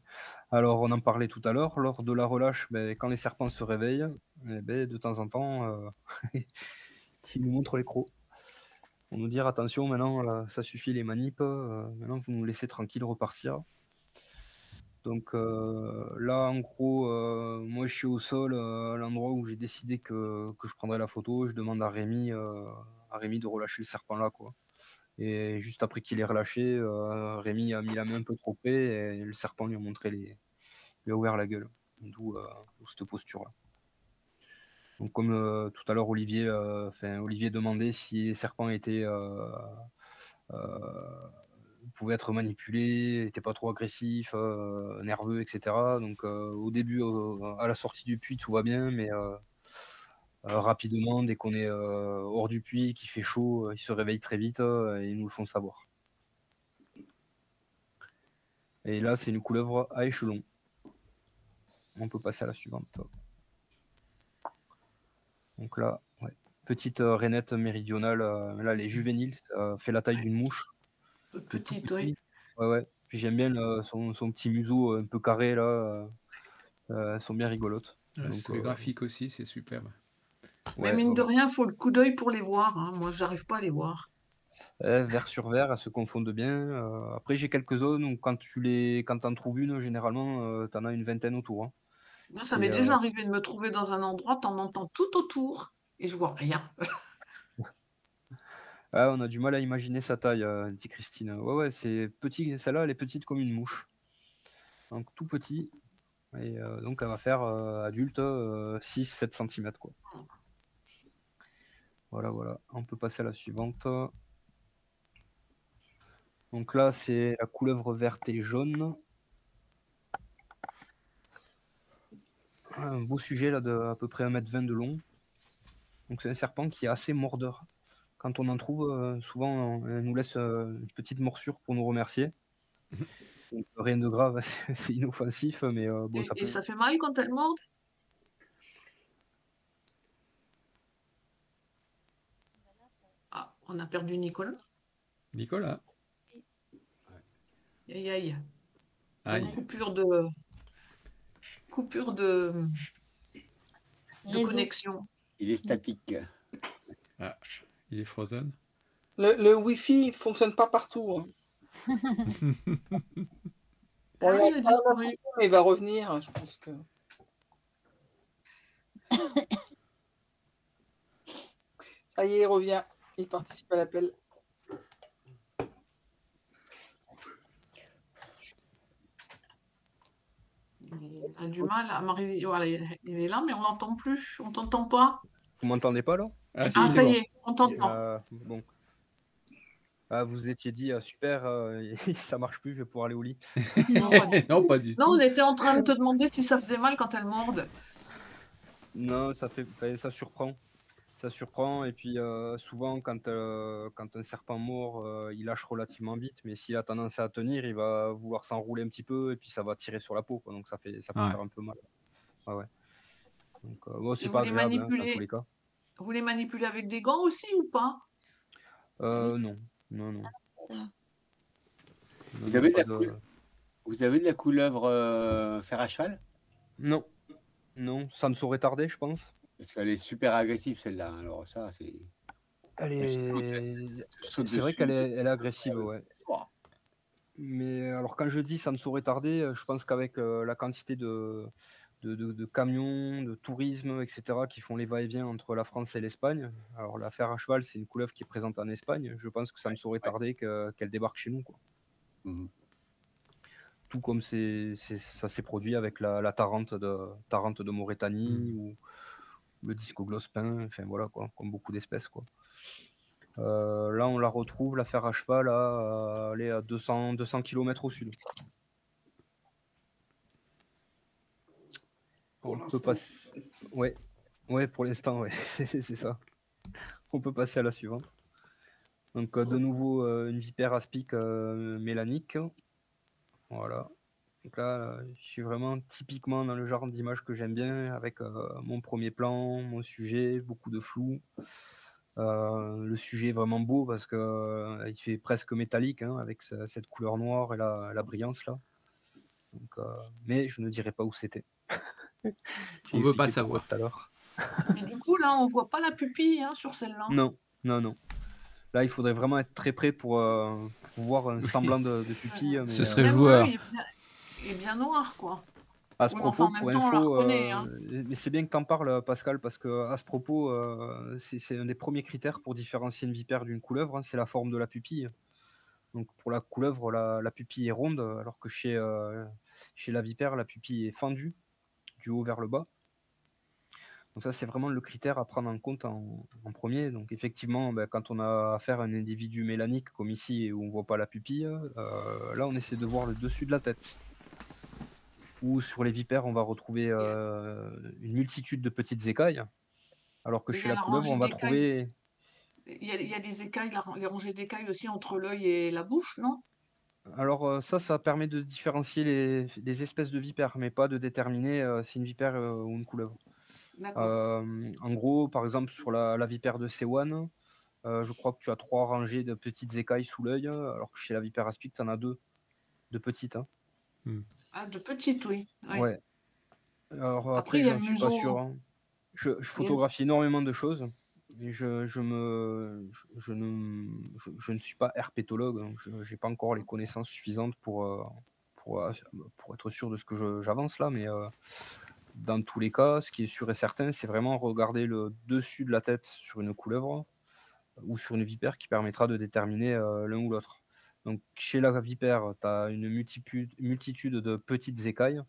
Alors, on en parlait tout à l'heure, lors de la relâche, quand les serpents se réveillent, de temps en temps, ils nous montrent les crocs. Pour nous dire, attention, maintenant, là, ça suffit les manips, maintenant, vous nous laissez tranquille repartir. Donc là, en gros, moi, je suis au sol, à l'endroit où j'ai décidé que je prendrais la photo. Je demande à Rémi de relâcher le serpent là, quoi. Et juste après qu'il ait relâché, Rémi a mis la main un peu trop près et le serpent lui a ouvert la gueule. D'où cette posture-là. Donc comme tout à l'heure Olivier demandait si les serpents étaient pouvait être manipulé, n'était pas trop agressif, nerveux, etc. Donc au début, à la sortie du puits, tout va bien, mais rapidement, dès qu'on est hors du puits, qu'il fait chaud, ils se réveillent très vite et ils nous le font savoir. Et là, c'est une couleuvre à échelon. On peut passer à la suivante. Donc là, ouais. Petite rainette méridionale, là, elle est juvénile, ça fait la taille d'une mouche. C'est tout Petite, oui. petit. Ouais, ouais. Puis j'aime bien son petit museau un peu carré, là. Elles sont bien rigolotes. Ouais, Donc, les graphiques aussi, c'est superbe. Mais ouais, mine de ouais. rien, il faut le coup d'œil pour les voir, hein. Moi, j'arrive pas à les voir. Vert sur vert, elles se confondent bien. Après, j'ai quelques zones où quand t'en trouves une, généralement, t'en as une vingtaine autour, hein. Moi, ça m'est C'est, déjà arrivé de me trouver dans un endroit, t'en entends tout autour et je vois rien. ah, on a du mal à imaginer sa taille, dit Christine. Ouais, ouais, c'est petit. Celle-là, elle est petite comme une mouche. Donc tout petit. Et donc elle va faire adulte 6-7 cm, quoi. Voilà, voilà. On peut passer à la suivante. Donc là, c'est la couleuvre verte et jaune. Un beau sujet là, de à peu près 1,20 m de long. Donc c'est un serpent qui est assez mordeur. Quand on en trouve, souvent, elle nous laisse une petite morsure pour nous remercier. Donc, rien de grave, c'est inoffensif, mais bon, ça Et peut. ça fait mal quand elles mordent? Ah, on a perdu Nicolas. Nicolas. Aïe, aïe. Aïe. Une coupure de Réseau. connexion. Il est statique. Ah, il est frozen. Le Wi-Fi ne fonctionne pas partout, hein. Ah oui, il a disparu. Mais il va revenir, je pense que. Ça y est, il revient. Il participe à l'appel. Il a du mal à m'arriver. Voilà, il est là, mais on l'entend plus. On t'entend pas. Vous m'entendez pas là? Ah, ça y est, on t'entend. Bon. Ah, vous étiez dit super, ça marche plus, je vais pouvoir aller au lit. Non, pas du tout. Non, on était en train de te demander si ça faisait mal quand elles mordent. Non, ça surprend. Ça surprend, et puis souvent quand un serpent mord, il lâche relativement vite, mais s'il a tendance à tenir, il va vouloir s'enrouler un petit peu et puis ça va tirer sur la peau, quoi, donc ça peut Ouais. faire un peu mal. Ouais, ouais. Donc bon, Et c'est vous pas les agréable, hein, dans manipulez, tous les cas. vous les manipulez avec des gants aussi ou pas? Non, non, non. Vous avez de la couleuvre fer à cheval? Non, non, ça me saurait tarder, je pense. Parce qu'elle est super agressive, celle-là. Alors ça, c'est... C'est vrai qu'elle est agressive, ouais. Mais alors quand je dis ça me saurait tarder, je pense qu'avec la quantité de camions, de tourisme, etc., qui font les va-et-vient entre la France et l'Espagne. Alors la fer à cheval, c'est une couleuvre qui est présente en Espagne. Je pense que ça me saurait tarder qu'elle débarque chez nous, quoi. Tout comme ça s'est produit avec la tarente de Mauritanie ou le discoglosse pin, enfin voilà, quoi, comme beaucoup d'espèces, quoi. Là, on la retrouve, la fer à cheval, elle est à 200 km au sud. Pour On peut passer... Ouais, pour l'instant, ouais, c'est ça. On peut passer à la suivante. Donc, de nouveau, une vipère aspic mélanique. Voilà. Donc là, je suis vraiment typiquement dans le genre d'image que j'aime bien, avec mon premier plan, mon sujet, beaucoup de flou. Le sujet est vraiment beau parce que il fait presque métallique, hein, avec cette couleur noire et la brillance là. Donc, mais je ne dirai pas où c'était. On veut pas savoir. Tout à l'heure. Et du coup, là, on voit pas la pupille, hein, sur celle-là. Non, non, non. Là, il faudrait vraiment être très près pour voir un semblant de pupille. Mais, Ce serait le joueur. Il est bien noir, quoi. À ce Oui, mais propos, enfin, en même pour temps, on la info, reconnaît, hein. mais c'est bien que tu en parles, Pascal, parce que à ce propos, c'est un des premiers critères pour différencier une vipère d'une couleuvre, hein, c'est la forme de la pupille. Donc pour la couleuvre, la pupille est ronde, alors que chez la vipère, la pupille est fendue, du haut vers le bas. Donc ça, c'est vraiment le critère à prendre en compte en premier. Donc effectivement, ben, quand on a affaire à un individu mélanique, comme ici, où on voit pas la pupille, là, on essaie de voir le dessus de la tête. Ou sur les vipères, on va retrouver une multitude de petites écailles, alors que Mais il y chez a la la couleuvre, rangée on va d'écailles. trouver... Il y a des écailles, les rangées d'écailles aussi entre l'œil et la bouche, non? Alors ça permet de différencier les espèces de vipères, mais pas de déterminer si une vipère ou une couleuvre. D'accord. En gros, par exemple, sur la vipère de Sewan, je crois que tu as 3 rangées de petites écailles sous l'œil, alors que chez la vipère aspic, tu en as 2 de petites. Hein. Ah, de petites, oui. Oui. Ouais. Alors Après, après, il y a le j'en suis pas sûr. museau. Hein. Je il y a le- photographie énormément de choses. Et je ne suis pas herpétologue, donc je n'ai pas encore les connaissances suffisantes pour, euh, pour être sûr de ce que j'avance là, mais dans tous les cas, ce qui est sûr et certain, c'est vraiment regarder le dessus de la tête sur une couleuvre ou sur une vipère qui permettra de déterminer l'un ou l'autre. Donc chez la vipère, tu as une multitude de petites écailles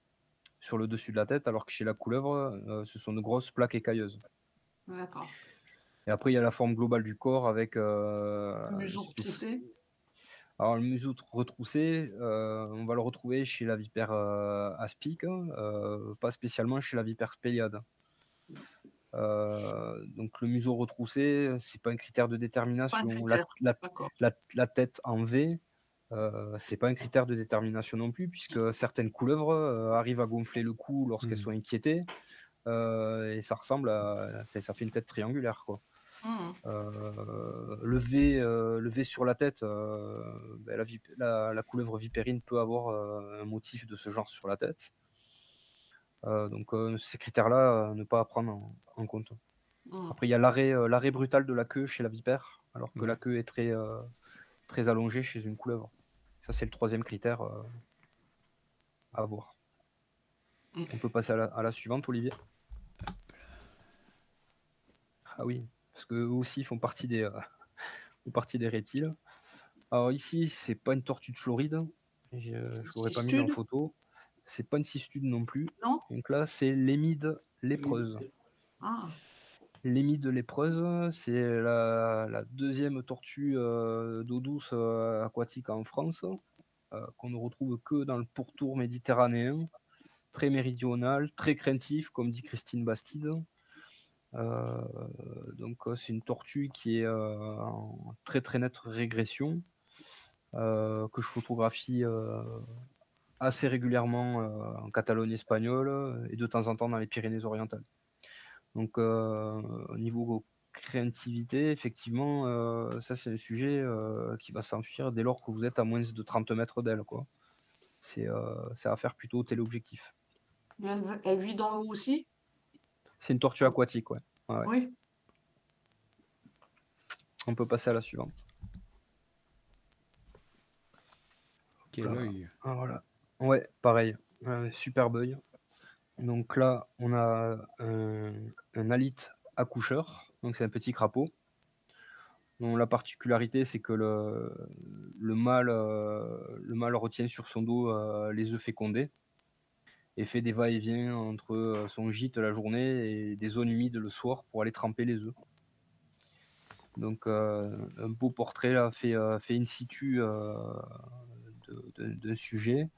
sur le dessus de la tête, alors que chez la couleuvre, ce sont de grosses plaques écailleuses. D'accord. Et après, il y a la forme globale du corps avec... Le museau retroussé. Alors, le museau retroussé, on va le retrouver chez la vipère aspic, pas spécialement chez la vipère spéliade. Donc, le museau retroussé, c'est pas un critère de Pas un détermination. critère. D'accord. La tête en V, c'est pas un critère de détermination non plus, puisque certaines couleuvres arrivent à gonfler le cou lorsqu'elles sont inquiétées, et ça ressemble à... ça fait une tête triangulaire, quoi. Le V sur la tête, ben, la couleuvre vipérine peut avoir un motif de ce genre sur la tête. Donc ces critères-là, ne pas prendre en compte. Après, il y a l'arrêt brutal de la queue chez la vipère, alors que la queue est très allongée chez une couleuvre. Ça, c'est le troisième critère à voir. On peut passer à la suivante, Olivier. Ah oui, parce qu'eux aussi font partie des reptiles. Alors ici, c'est pas une tortue de Floride. Je l'aurais pas mise en photo. C'est pas une cistude non plus. Non. Donc là, c'est l'émide lépreuse. Ah. L'émide lépreuse, c'est la deuxième tortue d'eau douce aquatique en France, qu'on ne retrouve que dans le pourtour méditerranéen, très méridional, très craintif, comme dit Christine Bastide. Donc c'est une tortue qui est en très très nette régression, que je photographie assez régulièrement en Catalogne espagnole et de temps en temps dans les Pyrénées-Orientales. Donc au niveau créativité, effectivement, ça c'est un sujet qui va s'enfuir dès lors que vous êtes à moins de 30 mètres d'elle, quoi. C'est à faire plutôt téléobjectif. Elle vit dans l'eau aussi? C'est une tortue aquatique, ouais. Ouais. Oui. On peut passer à la suivante. Quel œil. Ah, voilà. Ouais, pareil. Superbe œil. Donc là, on a un alite accoucheur. Donc c'est un petit crapaud. Donc la particularité, c'est que le mâle retient sur son dos les œufs fécondés et fait des va-et-vient entre son gîte la journée et des zones humides le soir pour aller tremper les œufs. Donc un beau portrait là, fait in situ d'un sujet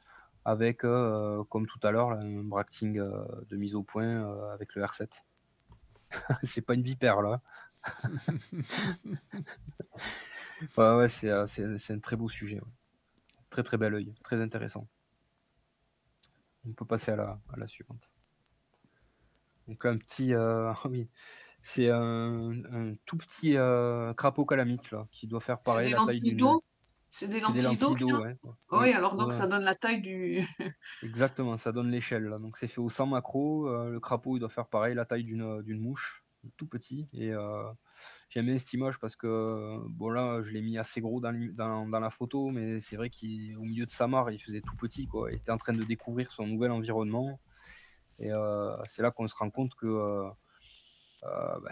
avec, comme tout à l'heure, un bracting de mise au point avec le R7. C'est pas une vipère là. Ouais, c'est un très beau sujet. Ouais. Très très bel œil, très intéressant. On peut passer à la suivante. Donc là, un petit... oui, c'est un tout petit crapaud calamite là, qui doit faire pareil, la taille d'une... C'est des lentilles d'eau qu'il y a? ouais. Oui, alors donc ça donne la taille du... Exactement, ça donne l'échelle là. Donc c'est fait au 100 macro. Le crapaud, il doit faire pareil, la taille d'une mouche, tout petit. Et j'aime bien cette image parce que, bon là, je l'ai mis assez gros dans la photo, mais c'est vrai qu'au milieu de sa mare, il faisait tout petit, quoi. Il était en train de découvrir son nouvel environnement. Et c'est là qu'on se rend compte que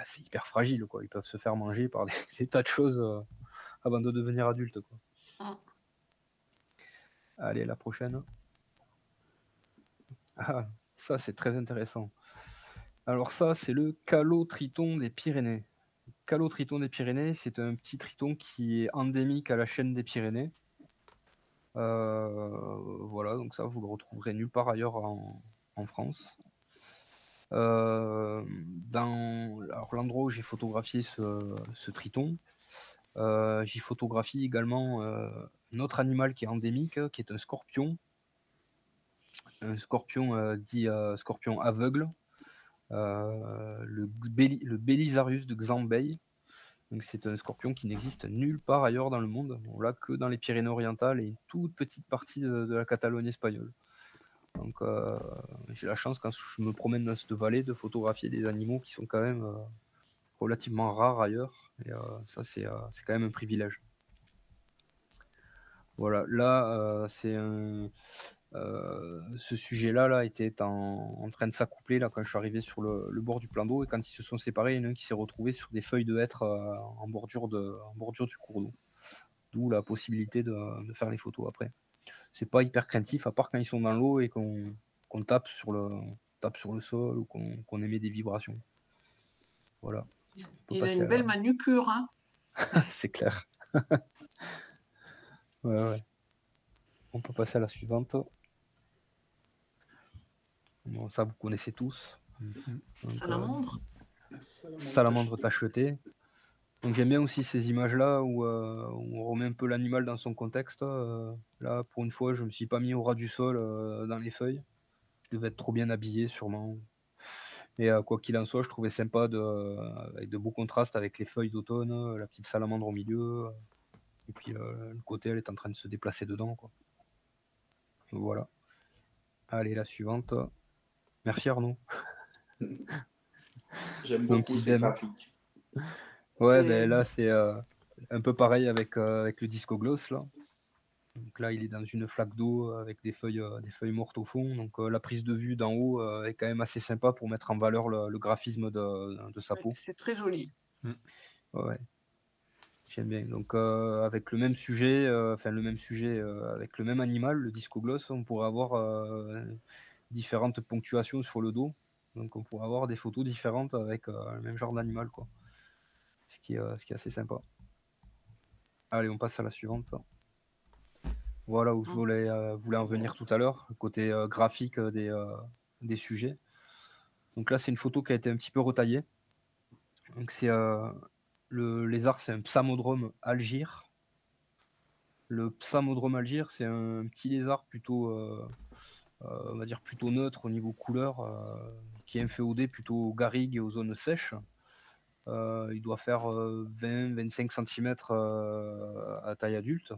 c'est hyper fragile, quoi. Ils peuvent se faire manger par des tas de choses avant de devenir adultes, quoi. Allez, la prochaine. Ah, ça c'est très intéressant. Alors ça, c'est le Calotriton des Pyrénées. Calotriton des Pyrénées, c'est un petit triton qui est endémique à la chaîne des Pyrénées. Voilà, donc ça, vous le retrouverez nulle part ailleurs en France. Alors l'endroit où j'ai photographié ce triton, j'y photographie également un autre animal qui est endémique, qui est un scorpion dit scorpion aveugle, le Belisarius de Xambay. Donc c'est un scorpion qui n'existe nulle part ailleurs dans le monde. On l'a que dans les Pyrénées-Orientales et une toute petite partie de la Catalogne espagnole. Donc j'ai la chance, quand je me promène dans cette vallée, de photographier des animaux qui sont quand même relativement rares ailleurs. Et ça, c'est quand même un privilège. Voilà, là, ce sujet-là était en train de s'accoupler là, quand je suis arrivé sur le bord du plan d'eau, et quand ils se sont séparés, il y en a un qui s'est retrouvé sur des feuilles de hêtre en bordure du cours d'eau. D'où la possibilité de faire les photos après. C'est pas hyper craintif, à part quand ils sont dans l'eau et qu'on tape sur le sol ou qu'on émet des vibrations. Voilà. Il a une belle manucure, hein. C'est clair. Ouais. On peut passer à la suivante. Bon, ça, vous connaissez tous. Donc, Salamandre. Salamandre tachetée. Donc j'aime bien aussi ces images-là où on remet un peu l'animal dans son contexte. Là, pour une fois, je me suis pas mis au ras du sol dans les feuilles. Je devais être trop bien habillé, sûrement. Et quoi qu'il en soit, je trouvais sympa avec de beaux contrastes avec les feuilles d'automne, la petite salamandre au milieu, et puis le côté, elle est en train de se déplacer dedans, quoi. Voilà. Allez, la suivante. Merci Arnaud. J'aime beaucoup ces graphiques. Ouais, ben là c'est un peu pareil avec le disco gloss là. Donc là il est dans une flaque d'eau avec des feuilles mortes au fond. Donc la prise de vue d'en haut est quand même assez sympa pour mettre en valeur le graphisme de sa peau. C'est très joli. Ouais. J'aime bien. Donc avec le même sujet, avec le même animal, le disco gloss, on pourrait avoir différentes ponctuations sur le dos. Donc on pourrait avoir des photos différentes avec le même genre d'animal, quoi. Ce qui est assez sympa. Allez, on passe à la suivante. Voilà où je voulais en venir tout à l'heure, côté graphique des sujets. Donc là, c'est une photo qui a été un petit peu retaillée. Donc c'est le lézard, c'est un psamodrome algire. Le psamodrome algire, c'est un petit lézard plutôt, on va dire plutôt neutre au niveau couleur, qui est inféodé plutôt aux garrigues et aux zones sèches. Il doit faire 20-25 cm à taille adulte.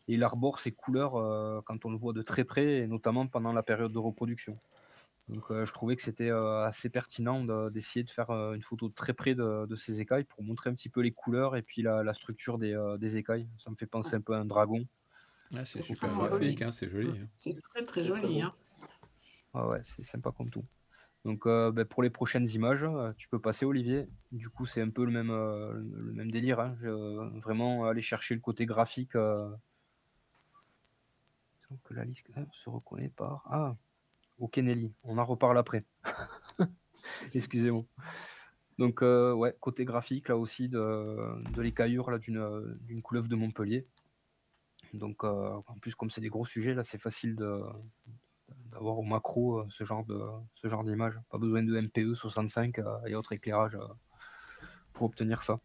Et il arbore ses couleurs quand on le voit de très près, et notamment pendant la période de reproduction. Donc je trouvais que c'était assez pertinent d'essayer de faire une photo de très près de ces écailles pour montrer un petit peu les couleurs et puis la structure des écailles. Ça me fait penser un peu à un dragon. Ah, c'est super graphique, hein, c'est joli. Hein. C'est très très joli. Hein. Ah ouais, c'est sympa comme tout. Donc pour les prochaines images, tu peux passer Olivier. Du coup c'est un peu le même délire. Hein. Vraiment aller chercher le côté graphique. Que la liste se reconnaît par... Ah, ok Nelly, on en reparle après. Excusez-moi. Donc ouais, côté graphique là aussi de l'écaillure là d'une couleuvre de Montpellier. Donc en plus comme c'est des gros sujets là, c'est facile d'avoir au macro ce genre d'image. Pas besoin de MPE 65 et autres éclairages pour obtenir ça.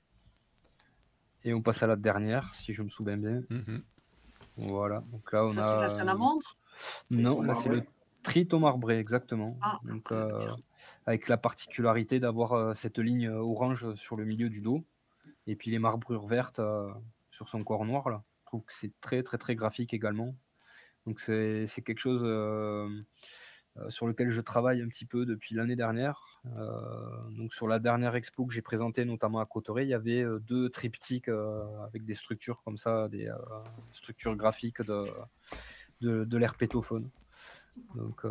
Et on passe à la dernière, si je me souviens bien. Voilà, donc là on ça, a... c'est la salamandre? Non, là c'est le triton marbré, exactement. Ah, donc avec la particularité d'avoir cette ligne orange sur le milieu du dos, et puis les marbrures vertes sur son corps noir là. Je trouve que c'est très très très graphique également. Donc c'est quelque chose sur lequel je travaille un petit peu depuis l'année dernière. Donc sur la dernière expo que j'ai présentée, notamment à Cotteret, il y avait 2 triptyques avec des structures comme ça, des structures graphiques de l'herpétofaune. Donc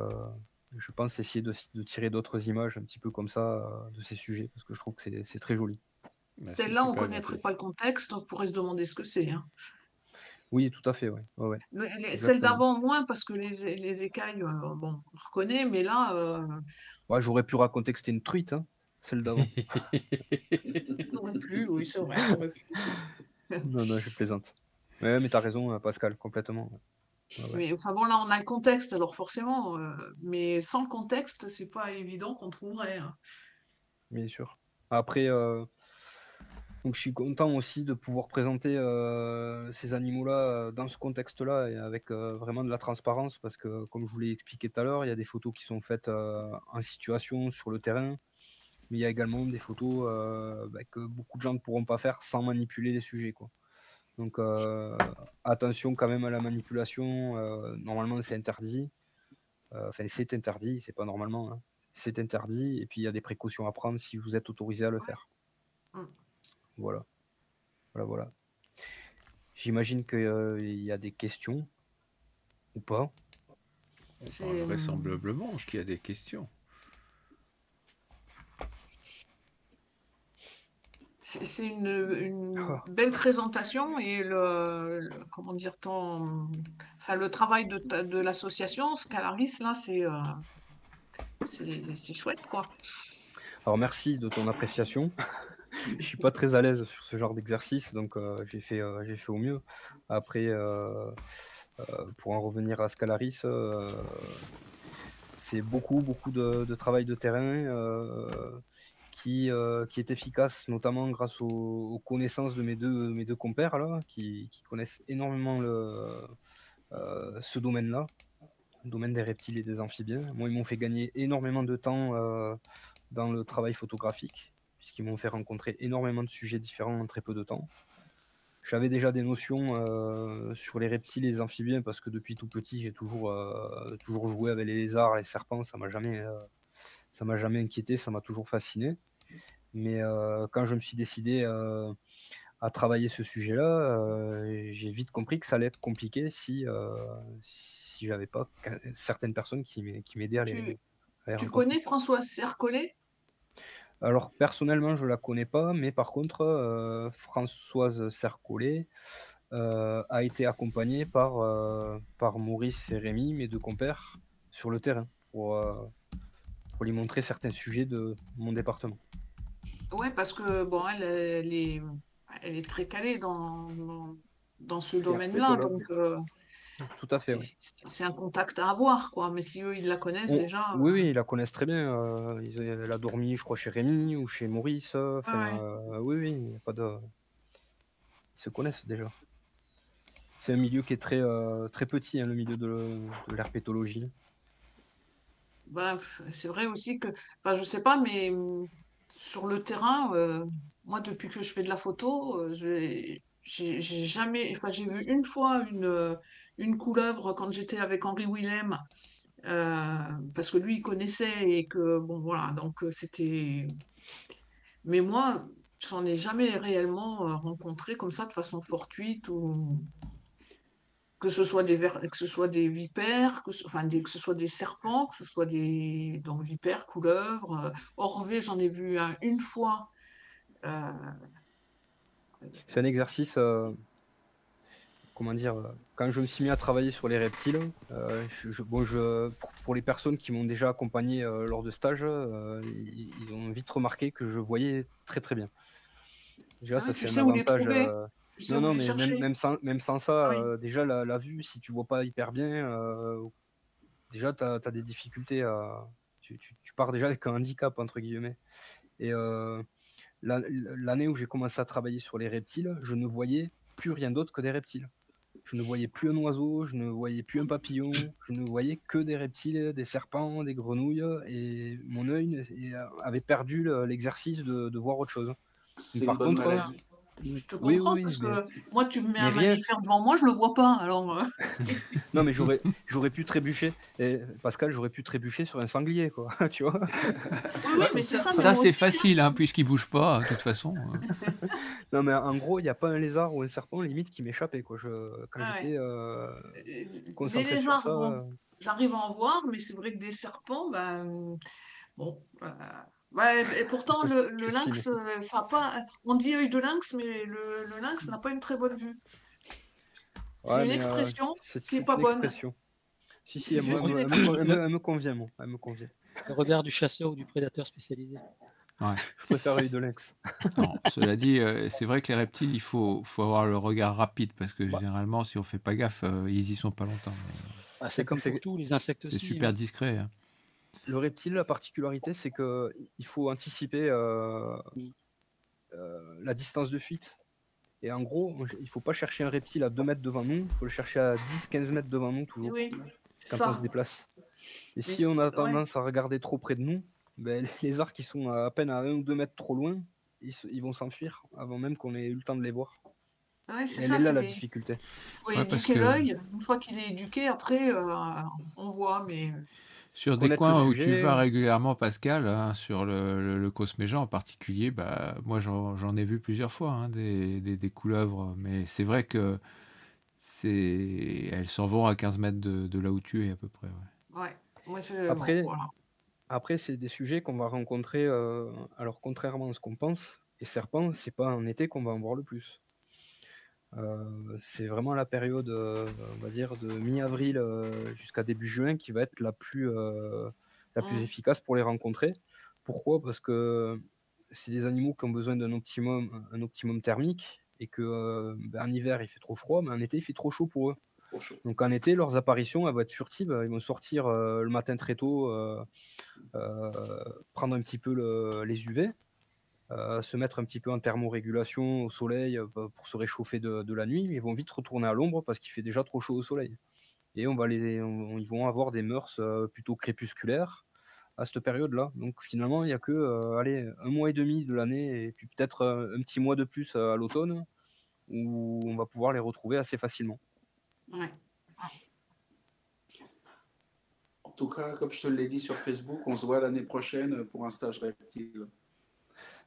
je pense essayer de tirer d'autres images un petit peu comme ça de ces sujets, parce que je trouve que c'est très joli. Celle-là, on ne connaîtrait pas le contexte, on pourrait se demander ce que c'est. Hein. Oui, tout à fait, ouais. Celle d'avant, moins, parce que les écailles, bon, on reconnaît, mais là, Ouais, j'aurais pu raconter que c'était une truite, hein, celle d'avant. J'aurais pu, oui, c'est vrai. J'aurais pu. Non, non, je plaisante. Ouais, mais t'as raison, Pascal, complètement. Ouais, ouais. Mais enfin bon, là, on a le contexte, alors forcément, mais sans le contexte, c'est pas évident qu'on trouverait, hein. Bien sûr. Après, donc je suis content aussi de pouvoir présenter ces animaux-là dans ce contexte-là et avec vraiment de la transparence parce que, comme je vous l'ai expliqué tout à l'heure, il y a des photos qui sont faites en situation sur le terrain, mais il y a également des photos que beaucoup de gens ne pourront pas faire sans manipuler les sujets, quoi. Donc attention quand même à la manipulation. Normalement, c'est interdit. Enfin, c'est interdit, c'est pas normalement, hein. C'est interdit et puis il y a des précautions à prendre si vous êtes autorisé à le faire. Mm. Voilà. Voilà, voilà. J'imagine qu'il y a des questions ou pas. Vraisemblablement qu'il y a des questions. C'est une belle présentation et comment dire enfin, le travail de l'association, Scalaris, là, c'est chouette, quoi. Alors merci de ton appréciation. Je suis pas très à l'aise sur ce genre d'exercice, donc j'ai fait au mieux. Après, pour en revenir à Scalaris, c'est beaucoup de travail de terrain qui est efficace, notamment grâce aux connaissances de mes deux compères là, qui connaissent énormément ce domaine-là, le domaine des reptiles et des amphibiens. Moi, ils m'ont fait gagner énormément de temps dans le travail photographique, puisqu'ils m'ont fait rencontrer énormément de sujets différents en très peu de temps. J'avais déjà des notions sur les reptiles et les amphibiens, parce que depuis tout petit, j'ai toujours joué avec les lézards, les serpents, ça m'a jamais inquiété, ça m'a toujours fasciné. Mais quand je me suis décidé à travailler ce sujet-là, j'ai vite compris que ça allait être compliqué si j'avais pas certaines personnes qui m'aidaient à les Tu rencontrer. connais Françoise Sercollet? Alors personnellement, je la connais pas, mais par contre, Françoise Sercollet a été accompagnée par Maurice et Rémi, mes deux compères, sur le terrain pour lui montrer certains sujets de mon département. Ouais, parce que bon, elle est très calée dans ce domaine-là, donc Tout à fait, oui. c'est un contact à avoir, quoi. Mais si eux, ils la connaissent déjà. Oui, oui, ils la connaissent très bien. Elle a dormi, je crois, chez Rémi ou chez Maurice. Oui, oui, il y a pas de... Ils se connaissent déjà. C'est un milieu qui est très, très petit, hein, le milieu de l'herpétologie. Ben, c'est vrai aussi que, enfin, je sais pas, mais sur le terrain, moi, depuis que je fais de la photo, j'ai jamais, enfin, j'ai vu une fois une couleuvre quand j'étais avec Henri Willem, parce que lui, il connaissait et que, bon, voilà, donc c'était. Mais moi, j'en ai jamais réellement rencontré comme ça de façon fortuite ou que ce soit que ce soit des vipères, que ce soit des serpents, que ce soit des donc vipères, couleuvres. Orvé, j'en ai vu un une fois. Euh, C'est un exercice, comment dire, quand je me suis mis à travailler sur les reptiles, pour les personnes qui m'ont déjà accompagné lors de stages, ils ont vite remarqué que je voyais très très bien. Déjà, ça c'est un avantage. Non, mais même sans ça, déjà la vue, si tu vois pas hyper bien, déjà tu as des difficultés tu pars déjà avec un handicap entre guillemets. Et l'année où j'ai commencé à travailler sur les reptiles, je ne voyais plus rien d'autre que des reptiles. Je ne voyais plus un oiseau, je ne voyais plus un papillon, je ne voyais que des reptiles, des serpents, des grenouilles, et mon œil avait perdu l'exercice de voir autre chose. C'est une bonne maladie. Je te comprends, parce que moi, tu me mets un mammifère devant moi, je le vois pas. Alors, Non, mais j'aurais pu trébucher. Et Pascal, j'aurais pu trébucher sur un sanglier, quoi. Tu vois. Oui, mais c'est ça. Ça, c'est facile, hein, puisqu'il bouge pas, de toute façon. Non, mais en gros, il n'y a pas un lézard ou un serpent limite qui m'échappait, quoi. Quand j'étais concentré les lézards, sur ça. bon, j'arrive à en voir, mais c'est vrai que des serpents, ben, bon. Ouais, et pourtant, le lynx, ça a pas. On dit œil de lynx, mais le lynx n'a pas une très bonne vue. C'est une expression qui n'est pas bonne. Si, elle me convient, moi. Elle me convient. Le regard du chasseur ou du prédateur spécialisé. Ouais. Je préfère œil de lynx. Non, cela dit, c'est vrai que les reptiles, il faut avoir le regard rapide parce que Bah. généralement, si on fait pas gaffe, ils y sont pas longtemps. Ah, c'est comme pour tout, les insectes C'est aussi. super discret. Hein. Le reptile, la particularité, c'est que il faut anticiper la distance de fuite. Et en gros, il faut pas chercher un reptile à 2 mètres devant nous, il faut le chercher à 10-15 mètres devant nous toujours, Oui, quand ça. on se déplace. Et Mais si on a ouais. tendance à regarder trop près de nous, ben, les lézards qui sont à peine à 1 ou 2 mètres trop loin, ils vont s'enfuir avant même qu'on ait eu le temps de les voir. Ouais, Et c'est elle ça, est là la c'est. difficulté. Il faut Ouais, parce éduquer que l'œil. Une fois qu'il est éduqué, après, on voit, mais. sur des Connaître le coins où tu sujet. vas régulièrement, Pascal, hein, sur le Cosméjean en particulier, bah, moi j'en ai vu plusieurs fois hein, des couleuvres, mais c'est vrai que elles s'en vont à 15 mètres de là où tu es à peu près. Ouais. Ouais. Moi, bon, Après, voilà. après c'est des sujets qu'on va rencontrer, alors contrairement à ce qu'on pense, les serpents, c'est pas en été qu'on va en voir le plus. C'est vraiment la période, on va dire, de mi-avril jusqu'à début juin qui va être la plus efficace pour les rencontrer. Pourquoi? Parce que c'est des animaux qui ont besoin un optimum thermique et que en hiver il fait trop froid, mais en été il fait trop chaud pour eux. Trop chaud. Donc en été, leurs apparitions elles vont être furtives. Ils vont sortir le matin très tôt, prendre un petit peu les UV. Se mettre un petit peu en thermorégulation au soleil pour se réchauffer de la nuit, mais ils vont vite retourner à l'ombre parce qu'il fait déjà trop chaud au soleil. Et ils vont avoir des mœurs plutôt crépusculaires à cette période-là. Donc finalement, il n'y a que allez, 1 mois et demi de l'année et puis peut-être un petit mois de plus à l'automne où on va pouvoir les retrouver assez facilement. Ouais. En tout cas, comme je te l'ai dit sur Facebook, on se voit l'année prochaine pour un stage reptile.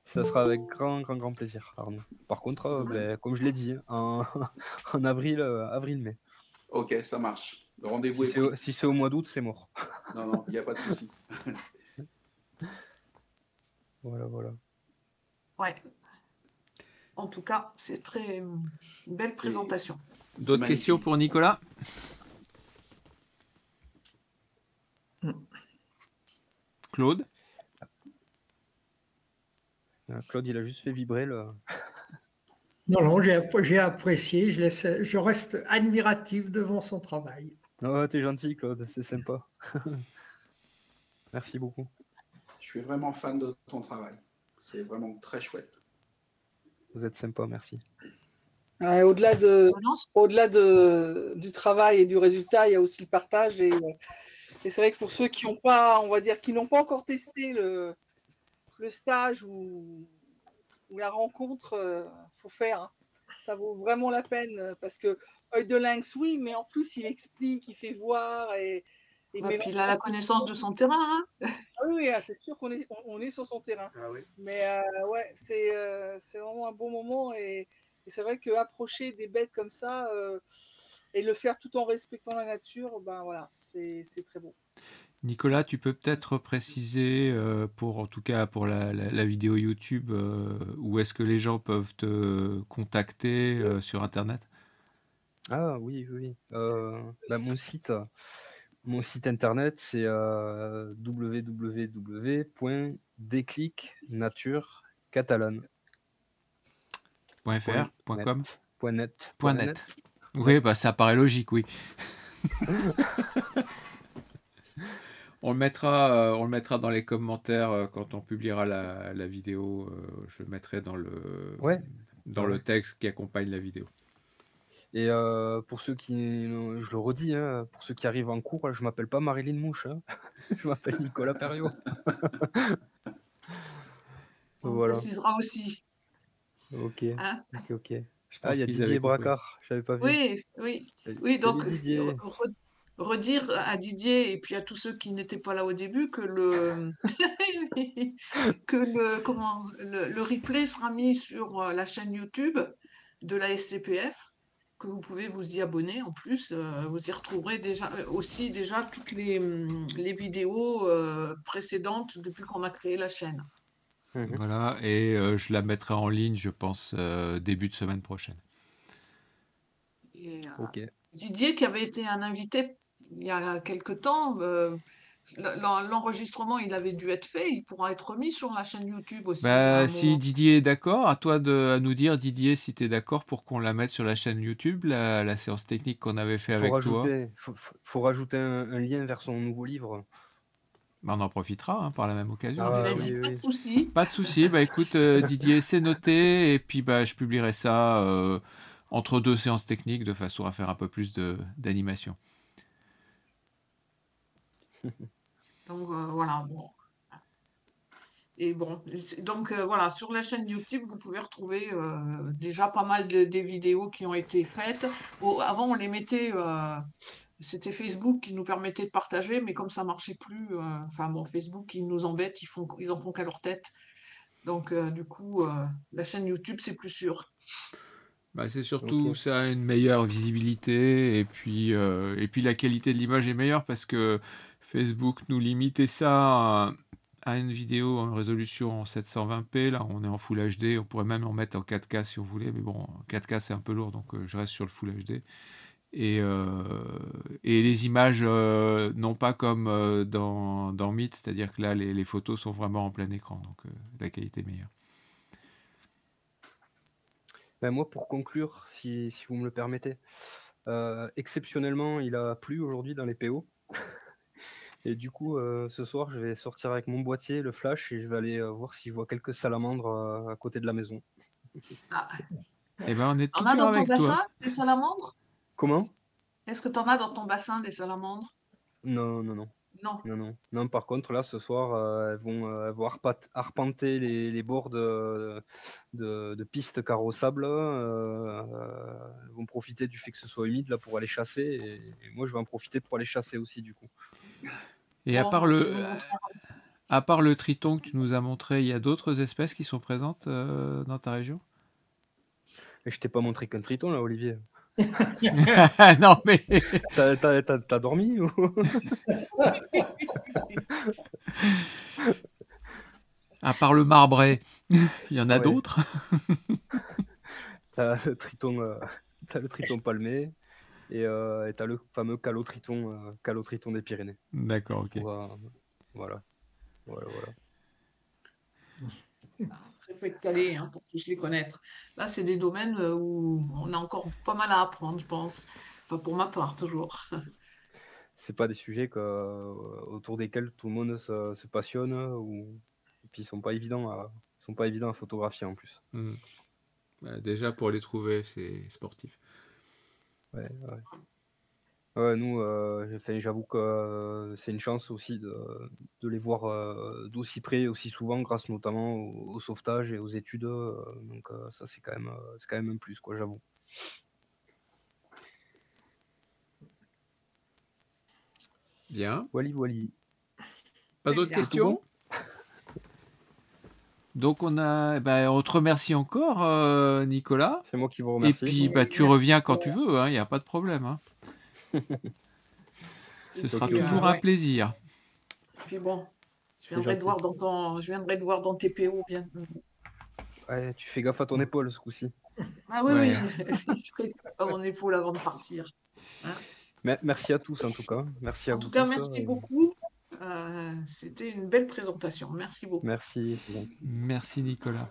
Ça sera avec grand plaisir, Arnaud. Par contre, comme je l'ai dit, en avril-mai. Ok, ça marche. Le rendez-vous est Si pris. si c'est au mois d'août, c'est mort. Non, il n'y a pas de souci. Voilà. Ouais. En tout cas, c'est très belle présentation. D'autres questions pour Nicolas? Claude? Claude, il a juste fait vibrer le. Non, j'ai apprécié, je reste admiratif devant son travail. Oh, t'es gentil, Claude, c'est sympa. Merci beaucoup. Je suis vraiment fan de ton travail. C'est vraiment très chouette. Vous êtes sympa, merci. Ouais, au-delà du travail et du résultat, il y a aussi le partage. Et c'est vrai que pour ceux qui n'ont pas, on va dire, qui n'ont pas encore testé le stage ou la rencontre, faut faire. Hein. Ça vaut vraiment la peine parce que œil de lynx, oui, mais en plus il explique, il fait voir et puis il a la connaissance de son terrain. Hein. Ah oui, c'est sûr qu'on est sur son terrain. Ah oui. Mais ouais, c'est vraiment un bon moment et c'est vrai qu'approcher des bêtes comme ça et le faire tout en respectant la nature, ben voilà, c'est très beau. Nicolas, tu peux peut-être préciser, en tout cas pour la vidéo YouTube, où est-ce que les gens peuvent te contacter sur Internet? Ah oui. Mon site internet, c'est www.declicnature.com.net. Oui, bah ça paraît logique, oui. On le mettra dans les commentaires quand on publiera la vidéo. Je le mettrai dans le texte qui accompagne la vidéo. Et pour ceux qui, je le redis, hein, pour ceux qui arrivent en cours, je m'appelle pas Marilyn Mouche, hein. Je m'appelle Nicolas Perriot. On Voilà. précisera aussi. Ok. Hein? Ok. Ah, il y a Didier Bracard, j'avais pas vu. Oui, donc Didier. redire à Didier et puis à tous ceux qui n'étaient pas là au début que le replay sera mis sur la chaîne YouTube de la SCPF, que vous pouvez vous y abonner en plus. Vous y retrouverez déjà toutes les vidéos précédentes depuis qu'on a créé la chaîne. Voilà, et je la mettrai en ligne, je pense, début de semaine prochaine. Et, Ok. Didier, qui avait été un invité il y a quelque temps, l'enregistrement, il avait dû être fait. Il pourra être mis sur la chaîne YouTube aussi à Bah, un si moment. Didier est d'accord, à toi à nous dire, Didier, si tu es d'accord pour qu'on la mette sur la chaîne YouTube, la séance technique qu'on avait fait avec toi. Faut rajouter un lien vers son nouveau livre. Bah, on en profitera hein, par la même occasion, Ah, bien Il a sûr. dit oui, pas oui. de souci. Pas de souci. Bah écoute, Didier, c'est noté. Et puis bah, je publierai ça entre 2 séances techniques de façon à faire un peu plus d'animation. Donc voilà. Bon. Et bon, donc voilà, sur la chaîne YouTube, vous pouvez retrouver déjà pas mal des vidéos qui ont été faites. Avant, on les mettait, c'était Facebook qui nous permettait de partager, mais comme ça marchait plus, enfin bon, Facebook, ils nous embêtent, ils en font qu'à leur tête. Donc du coup, la chaîne YouTube, c'est plus sûr. Bah, c'est surtout ça a une meilleure visibilité et puis la qualité de l'image est meilleure parce que Facebook nous limitait ça à une vidéo en résolution en 720p. Là, on est en Full HD. On pourrait même en mettre en 4K si on voulait, mais bon, 4K c'est un peu lourd, donc je reste sur le Full HD. Et les images, non pas comme dans Meet, c'est-à-dire que là, les photos sont vraiment en plein écran, donc la qualité est meilleure. Ben moi, pour conclure, si vous me le permettez, exceptionnellement, il a plu aujourd'hui dans les PO. Et du coup, ce soir, je vais sortir avec mon boîtier, le flash, et je vais aller voir si je vois quelques salamandres à côté de la maison. Ah. Eh ben, on est tout T'en as cœur dans ton avec toi. bassin des salamandres? Comment? Est-ce que t'en as dans ton bassin des salamandres? Non, non, non. Non. Non, non. Non, par contre, là, ce soir, elles vont arpenter les bords de pistes carrossables. Elles vont profiter du fait que ce soit humide là pour aller chasser. Et moi, je vais en profiter pour aller chasser aussi, du coup. Et à Bon, part tu nous montreras. à part le triton que tu nous as montré, il y a d'autres espèces qui sont présentes dans ta région? Et je t'ai pas montré qu'un triton, là, Olivier. Non, mais T'as dormi ou... à part le marbré, il y en a Ouais. d'autres? T'as le triton palmé et t'as le fameux calotriton des Pyrénées. D'accord, ok. Voilà. Il faut être calé hein, pour tous les connaître. Là, c'est des domaines où on a encore pas mal à apprendre, je pense. Enfin, pour ma part, toujours. C'est pas des sujets autour desquels tout le monde se passionne et puis ils sont pas évidents à photographier en plus. Bah, déjà, pour les trouver, c'est sportif. Ouais. Ouais, nous, j'avoue que c'est une chance aussi de les voir d'aussi près, aussi souvent, grâce notamment au sauvetage et aux études. Donc ça, c'est quand même un plus, quoi, j'avoue. Bien. Wally. Pas d'autres questions? Donc on te remercie encore, Nicolas. C'est moi qui vous remercie. Et puis tu reviens quand tu veux, il n'y a pas de problème. Hein. Ce sera toujours un plaisir. Puis bon, je viendrai te voir dans tes PO bien. Ouais, tu fais gaffe à ton épaule ce coup-ci. Ah oui, je ferai à mon épaule avant de partir. Hein. Merci à tous en tout cas. Merci à vous. En tout cas, merci beaucoup. C'était une belle présentation. Merci beaucoup. Merci. Merci Nicolas.